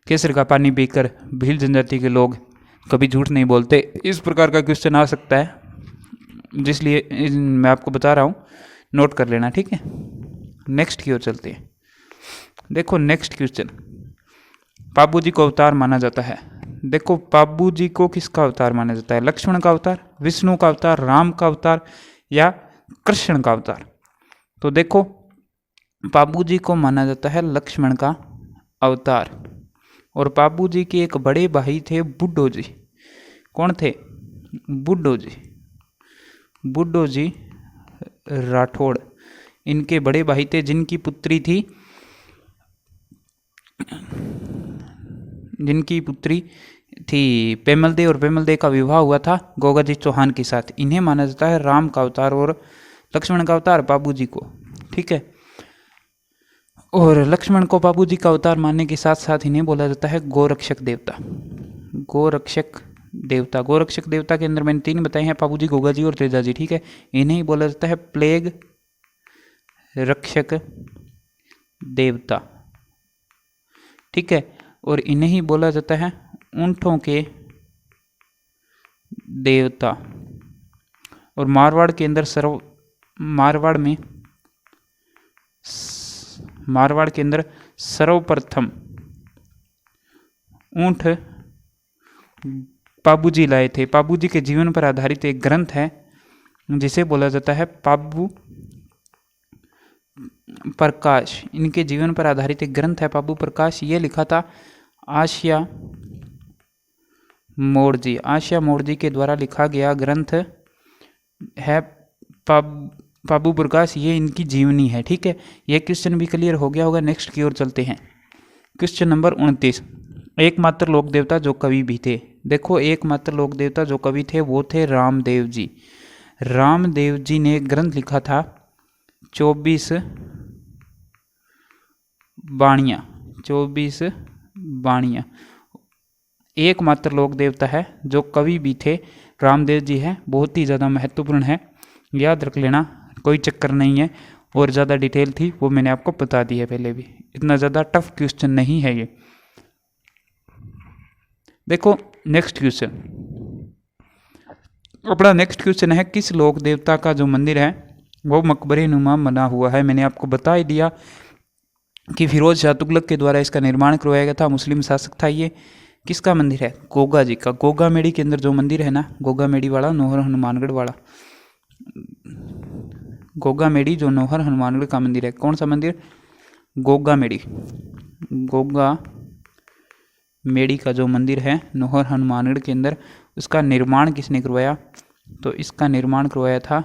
Speaker 1: केसर का पानी पीकर भील जनजाति के लोग कभी झूठ नहीं बोलते। इस प्रकार का क्वेश्चन आ सकता है, जिसलिए मैं आपको बता रहा हूँ, नोट कर लेना, ठीक है। नेक्स्ट की ओर चलते हैं। देखो नेक्स्ट क्वेश्चन, पाबू जी को अवतार माना जाता है। देखो, पाबू जी को किसका अवतार माना जाता है, लक्ष्मण का अवतार, विष्णु का अवतार, राम का अवतार या कृष्ण का अवतार। तो देखो, पाबू जी को माना जाता है लक्ष्मण का अवतार। और पाबू जी के एक बड़े भाई थे बुड्ढो जी। कौन थे, बुड्ढो जी, बुड्ढो जी राठौड़, इनके बड़े भाई थे, जिनकी पुत्री थी पेमल दे, और पेमल दे का विवाह हुआ था गोगा जी चौहान के साथ। इन्हें माना जाता है राम का अवतार और लक्ष्मण का अवतार पाबू जी को, ठीक है। और लक्ष्मण को पाबू जी का अवतार मानने के साथ साथ इन्हें बोला जाता है गोरक्षक देवता, गोरक्षक देवता। गोरक्षक देवता के अंदर मैंने 3 बताए हैं, पाबू जी, गोगा जी और तेजा जी, ठीक है। इन्हें ही बोला जाता है प्लेग रक्षक देवता, ठीक है। और इन्हें ही बोला जाता है ऊंटों के देवता। और मारवाड़ के अंदर मारवाड़ के अंदर सर्वप्रथम ऊंट पाबू जी लाए थे। पाबू जी के जीवन पर आधारित एक ग्रंथ है जिसे बोला जाता है पाबू प्रकाश। इनके जीवन पर आधारित एक ग्रंथ है पाबू प्रकाश। ये लिखा था आशिया मोड़जी। आशिया मोड़जी के द्वारा लिखा गया ग्रंथ है पाबू प्रकाश। ये इनकी जीवनी है। ठीक है, ये क्वेश्चन भी क्लियर हो गया होगा। नेक्स्ट की ओर चलते हैं। क्वेश्चन नंबर 29, एकमात्र लोक देवता जो कवि भी थे। देखो, एकमात्र लोक देवता जो कवि थे वो थे रामदेव जी। रामदेव जी ने एक ग्रंथ लिखा था 24 बाणियाँ। 24 बाणियाँ। एकमात्र लोक देवता है जो कवि भी थे, रामदेव जी है। बहुत ही ज़्यादा महत्वपूर्ण है, याद रख लेना, कोई चक्कर नहीं है। और ज़्यादा डिटेल थी वो मैंने आपको बता दी है पहले भी, इतना ज़्यादा टफ क्वेश्चन नहीं है ये। देखो नेक्स्ट क्वेश्चन, अपना नेक्स्ट क्वेश्चन है किस लोक देवता का जो मंदिर है वो मकबरे नुमा बना हुआ है। मैंने आपको बता ही दिया कि फिरोज शाह तुगलक के द्वारा इसका निर्माण करवाया गया था, मुस्लिम शासक था ये। किसका मंदिर है? गोगा जी का। गोगा मेड़ी के अंदर जो मंदिर है ना, गोगा मेड़ी वाला, नौहर हनुमानगढ़ वाला, गोगा मेड़ी जो नौहर हनुमानगढ़ का मंदिर है। कौन सा मंदिर? गोगा मेड़ी। गोगा मेड़ी का जो मंदिर है नौहर हनुमानगढ़ के अंदर, उसका निर्माण किसने करवाया? तो इसका निर्माण करवाया था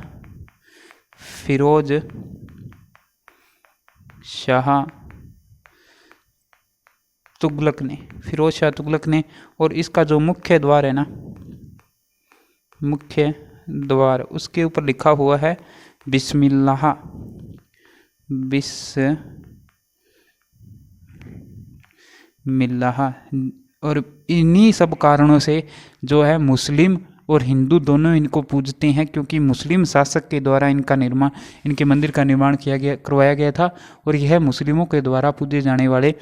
Speaker 1: फिरोज शाह तुगलक ने। फिरोज शाह तुगलक ने। और इसका जो मुख्य द्वार है ना, मुख्य द्वार, उसके ऊपर लिखा हुआ है बिस्मिल्लाह। बिस्मिल्लाह। और इन्हीं सब कारणों से जो है मुस्लिम और हिंदू दोनों इनको पूजते हैं, क्योंकि मुस्लिम शासक के द्वारा इनका निर्माण, इनके मंदिर का निर्माण करवाया गया था। और यह मुस्लिमों के द्वारा पूजे जाने वाले,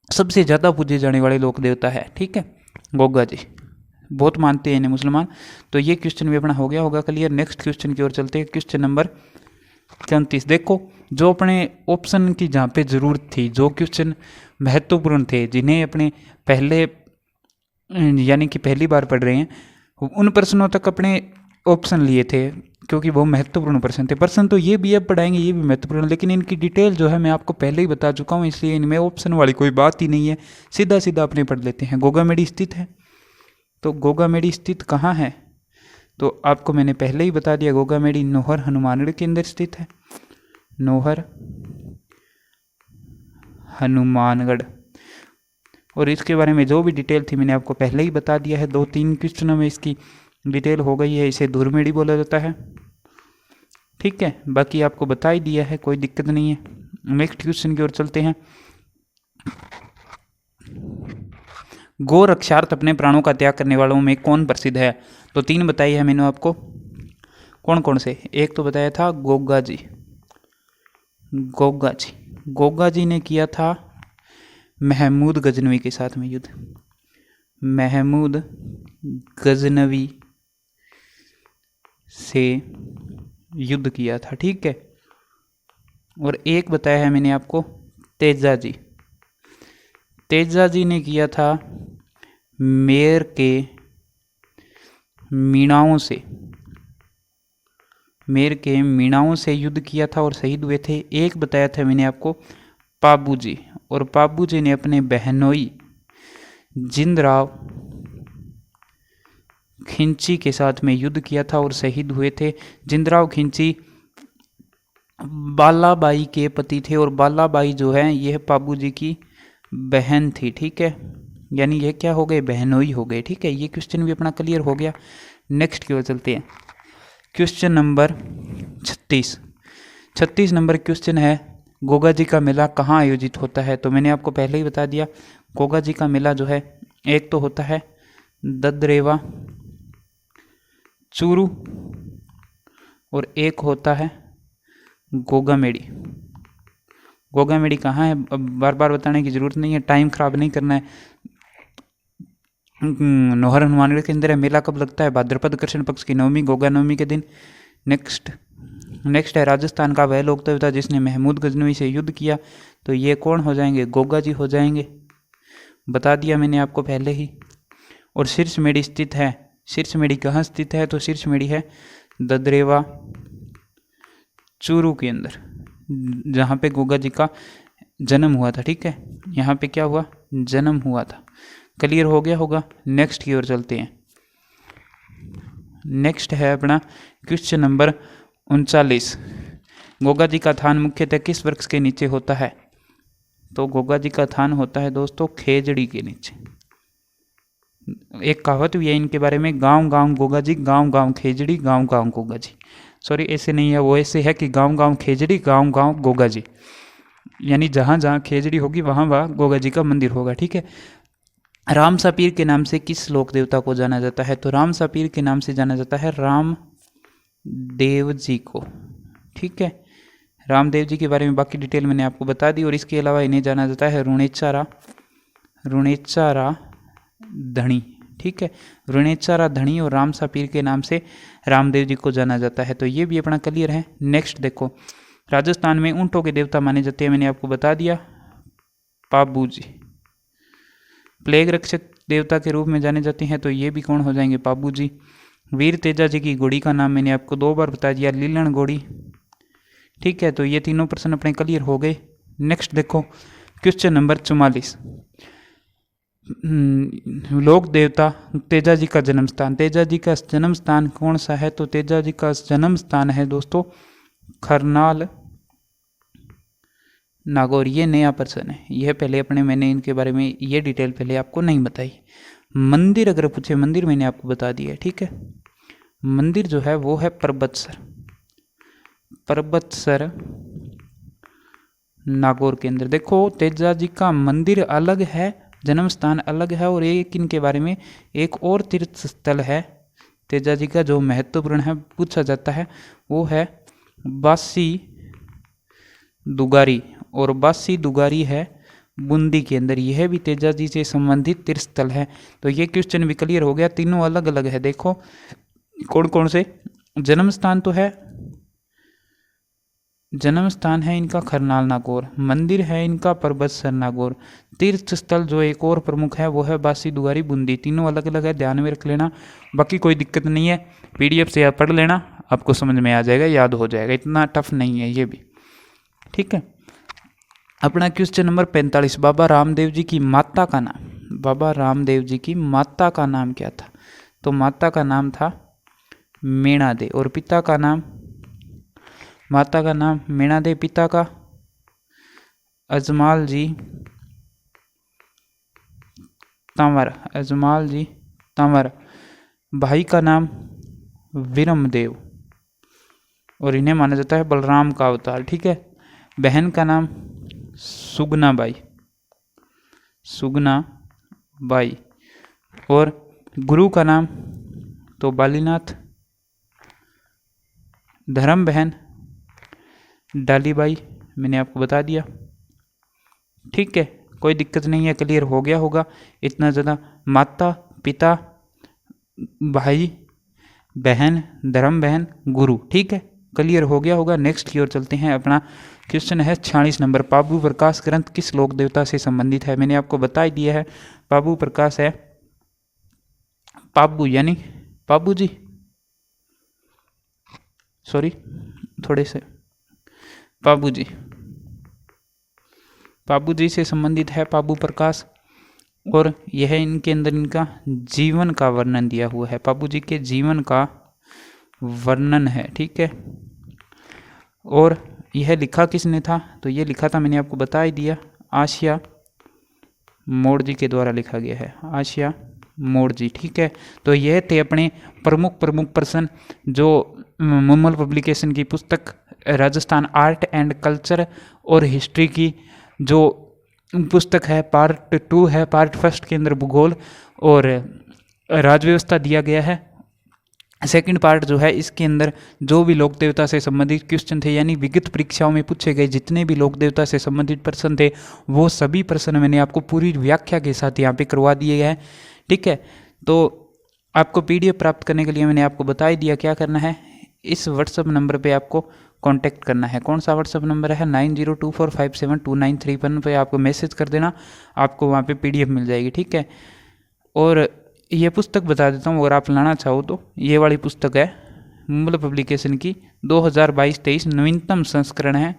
Speaker 1: सबसे ज़्यादा पूजे जाने वाले लोक देवता है। ठीक है, गोगा जी बहुत मानते हैं इन्हें मुसलमान। तो ये क्वेश्चन भी अपना हो गया होगा क्लियर। नेक्स्ट क्वेश्चन की ओर चलते हैं। Question number 34। देखो, जो अपने ऑप्शन की जहाँ पे ज़रूरत थी, जो क्वेश्चन महत्वपूर्ण थे, जिन्हें अपने पहले यानी कि पहली बार पढ़ रहे हैं, उन प्रश्नों तक अपने ऑप्शन लिए थे, क्योंकि वो महत्वपूर्ण प्रश्न थे। प्रश्न तो ये भी अब पढ़ाएंगे, ये भी महत्वपूर्ण, लेकिन इनकी डिटेल जो है मैं आपको पहले ही बता चुका हूँ, इसलिए इनमें ऑप्शन वाली कोई बात ही नहीं है, सीधा सीधा अपने पढ़ लेते हैं। गोगा मेड़ी स्थित है, तो गोगा मेड़ी स्थित कहाँ है? तो आपको मैंने पहले ही बता दिया, गोगा मेड़ी नौहर हनुमानगढ़ के अंदर स्थित है। नौहर हनुमानगढ़। और इसके बारे में जो भी डिटेल थी मैंने आपको पहले ही बता दिया है। 2-3 क्वेश्चनों में इसकी डिटेल हो गई है। इसे धूरमेड़ी बोला जाता है। ठीक है, बाकी आपको बता ही दिया है, कोई दिक्कत नहीं है। नेक्स्ट क्वेश्चन की ओर चलते हैं। गो रक्षार्थ अपने प्राणों का त्याग करने वालों में कौन प्रसिद्ध है? तो 3 बताई है मैंने आपको। कौन कौन से? एक तो बताया था गोगा जी। गोगा जी, गोगा जी ने किया था महमूद गजनवी के साथ में युद्ध। महमूद गजनवी से युद्ध किया था। ठीक है। और एक बताया है मैंने आपको तेजा जी। तेजा जी ने किया था मेर के मीणाओं से, मेर के मीणाओं से युद्ध किया था और शहीद हुए थे। एक बताया था मैंने आपको पाबू जी, और पाबू जी ने अपने बहनोई जिंदराव खिंची के साथ में युद्ध किया था और शहीद हुए थे। जिंदराव खिंची बालाबाई के पति थे, और बालाबाई जो है यह पाबू जी की बहन थी। ठीक है, यानी ये क्या हो गए? बहनोई हो गए। ठीक है, ये क्वेश्चन भी अपना क्लियर हो गया। नेक्स्ट की ओर चलते हैं। Question number 36। 36 नंबर क्वेश्चन है, गोगा जी का मेला कहाँ आयोजित होता है? तो मैंने आपको पहले ही बता दिया, गोगा जी का मेला जो है एक तो होता है ददरेवा चूरू, और एक होता है गोगा मेड़ी। गोगा मेड़ी कहाँ है? अब बार बार बताने की जरूरत नहीं है, टाइम खराब नहीं करना है। नौहर हनुमानगढ़ के अंदर है। मेला कब लगता है? भाद्रपद कृष्ण पक्ष की नवमी, गोगा नवमी के दिन। नेक्स्ट है राजस्थान का वह लोक देवता जिसने महमूद गजनवी से युद्ध किया। तो ये कौन हो जाएंगे? गोगा जी हो जाएंगे, बता दिया मैंने आपको पहले ही। और शीर्ष मेड़ी स्थित है। शीर्ष मेड़ी कहाँ स्थित है? तो शीर्ष मेड़ी है ददरेवा चूरू के अंदर, जहाँ पे गोगा जी का जन्म हुआ था। ठीक है, यहाँ पे क्या हुआ, जन्म हुआ था। क्लियर हो गया होगा। नेक्स्ट की ओर चलते हैं। नेक्स्ट है अपना क्वेश्चन नंबर 39। गोगा जी का थान मुख्यतः किस वृक्ष के नीचे होता है? तो गोगा जी का थान होता है दोस्तों खेजड़ी के नीचे। एक कहावत भी है इनके बारे में, गांव गांव गोगा जी, गांव गांव खेजड़ी, गांव गांव गोगा जी। सॉरी, ऐसे नहीं है, वो ऐसे है कि गांव गांव खेजड़ी, गांव गांव गोगा जी, यानी जहाँ जहाँ खेजड़ी होगी वहाँ वहाँ गोगा जी का मंदिर होगा। ठीक है। राम सापीर के नाम से किस लोक देवता को जाना जाता है? तो राम सापीर के नाम से जाना जाता है राम देव जी को। ठीक है, रामदेव जी के बारे में बाकी डिटेल मैंने आपको बता दी। और इसके अलावा इन्हें जाना जाता है रुणेचारा धणी। ठीक है, रुणेचारा धणी और राम सापीर के नाम से रामदेव जी को जाना जाता है। तो ये भी अपना क्लियर है। नेक्स्ट देखो, राजस्थान में ऊंटों के देवता माने जाते हैं, मैंने आपको बता दिया पाबू जी। प्लेग रक्षक देवता के रूप में जाने जाते हैं, तो ये भी कौन हो जाएंगे? पाबू जी। वीर तेजा जी की घोड़ी का नाम मैंने आपको 2 बार बता दिया, लीलन घोड़ी। ठीक है, तो ये तीनों प्रश्न अपने क्लियर हो गए। नेक्स्ट देखो क्वेश्चन नंबर 44। लोक देवता तेजा जी का जन्म स्थान। तेजा जी का जन्म स्थान कौन सा है? तो तेजा जी का जन्म स्थान है दोस्तों खरनाल नागौर। ये नया प्रश्न है, यह पहले मैंने इनके बारे में ये डिटेल पहले आपको नहीं बताई। मंदिर अगर पूछे, मंदिर मैंने आपको बता दिया है। ठीक है, मंदिर जो है वो है परबतसर नागौर के अंदर। देखो तेजा जी का मंदिर अलग है, जन्म स्थान अलग है, और एक इनके बारे में एक और तीर्थ स्थल है तेजा जी का जो महत्वपूर्ण है, पूछा जाता है, वो है बासी दुगारी। और बासी दुगारी है बूंदी के अंदर, यह भी तेजा जी से संबंधित तीर्थ स्थल है। तो ये क्वेश्चन भी क्लियर हो गया। तीनों अलग अलग है। देखो कौन कौन से, जन्म स्थान तो है, जन्म स्थान है इनका खरनाल नागौर, मंदिर है इनका परबतसर नागौर, तीर्थ स्थल जो एक और प्रमुख है वो है बासी दुगारी बूंदी। तीनों अलग अलग है, ध्यान में रख लेना। बाकी कोई दिक्कत नहीं है, PDF से आप पढ़ लेना, आपको समझ में आ जाएगा, याद हो जाएगा, इतना टफ नहीं है ये भी। ठीक है, अपना क्वेश्चन नंबर 45। बाबा रामदेव जी की माता का नाम, बाबा रामदेव जी की माता का नाम क्या था? तो माता का नाम था मीणा दे, और पिता का नाम, माता का नाम मीणा दे, पिता का अजमाल जी तंवर, भाई का नाम विरमदेव, और इन्हें माना जाता है बलराम का अवतार। ठीक है, बहन का नाम सुगना बाई, और गुरु का नाम तो बालीनाथ, धर्म बहन डालीबाई, मैंने आपको बता दिया। ठीक है, कोई दिक्कत नहीं है, क्लियर हो गया होगा इतना ज़्यादा। माता पिता भाई बहन धर्म बहन गुरु। ठीक है, क्लियर हो गया होगा। नेक्स्ट की ओर चलते हैं। अपना क्वेश्चन है 46 नंबर। पाबू प्रकाश ग्रंथ किस लोक देवता से संबंधित है? मैंने आपको बता ही दिया है, पाबू प्रकाश है पाबू, यानी पाबू जी, सॉरी थोड़े से, पाबू जी से संबंधित है पाबू प्रकाश, और यह इनके अंदर इनका जीवन का वर्णन दिया हुआ है, पाबू जी के जीवन का वर्णन है। ठीक है, और यह लिखा किसने था? तो ये लिखा था, मैंने आपको बता ही दिया, आशिया मोड़ जी के द्वारा लिखा गया है, आशिया मोड़ जी। ठीक है, तो यह थे अपने प्रमुख प्रश्न जो मुम्मल पब्लिकेशन की पुस्तक राजस्थान आर्ट एंड कल्चर और हिस्ट्री की जो पुस्तक है, पार्ट 2 है, पार्ट 1 के अंदर भूगोल और राजव्यवस्था दिया गया है। सेकंड पार्ट जो है इसके अंदर जो भी लोक देवता से संबंधित क्वेश्चन थे, यानी विगत परीक्षाओं में पूछे गए जितने भी लोक देवता से संबंधित प्रश्न थे, वो सभी प्रश्न मैंने आपको पूरी व्याख्या के साथ यहाँ पे करवा दिए हैं। ठीक है, तो आपको PDF प्राप्त करने के लिए मैंने आपको बता ही दिया क्या करना है। इस व्हाट्सअप नंबर पे आपको कांटेक्ट करना है। कौन सा व्हाट्सअप नंबर है? 9024572931 पे आपको मैसेज कर देना, आपको वहाँ पे PDF मिल जाएगी। ठीक है, और ये पुस्तक बता देता हूँ, अगर आप लाना चाहो तो ये वाली पुस्तक है, मुम्बल पब्लिकेशन की 2022-23 नवीनतम संस्करण है।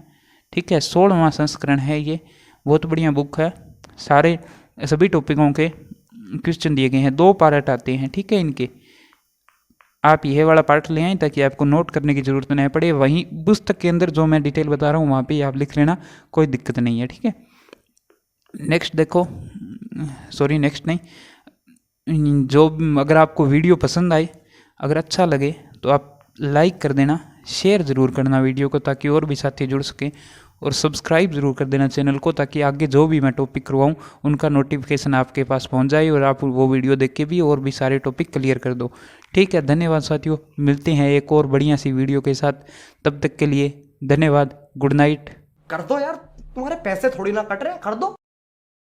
Speaker 1: ठीक है, 16वां संस्करण है ये। बहुत बढ़िया बुक है। सारे सभी टॉपिकों के क्वेश्चन दिए गए हैं। 2 पार्ट आते हैं। ठीक है, इनके आप यह वाला पार्ट ले आएँ ताकि आपको नोट करने की ज़रूरत नहीं पड़े। वहीं पुस्तक के अंदर जो मैं डिटेल बता रहा हूँ वहाँ पे आप लिख लेना, कोई दिक्कत नहीं है। ठीक है, नेक्स्ट देखो, सॉरी नेक्स्ट नहीं, जो अगर आपको वीडियो पसंद आए, अगर अच्छा लगे तो आप लाइक कर देना, शेयर ज़रूर करना वीडियो को ताकि और भी साथी जुड़ सकें, और सब्सक्राइब ज़रूर कर देना चैनल को ताकि आगे जो भी मैं टॉपिक करवाऊँ उनका नोटिफिकेशन आपके पास पहुंच जाए और आप वो वीडियो देख के भी और भी सारे टॉपिक क्लियर कर दो। ठीक है, धन्यवाद साथियों, मिलते हैं एक और बढ़िया सी वीडियो के साथ। तब तक के लिए धन्यवाद, गुड नाइट।
Speaker 2: कर दो यार, तुम्हारे पैसे थोड़ी ना कट रहे, कर दो।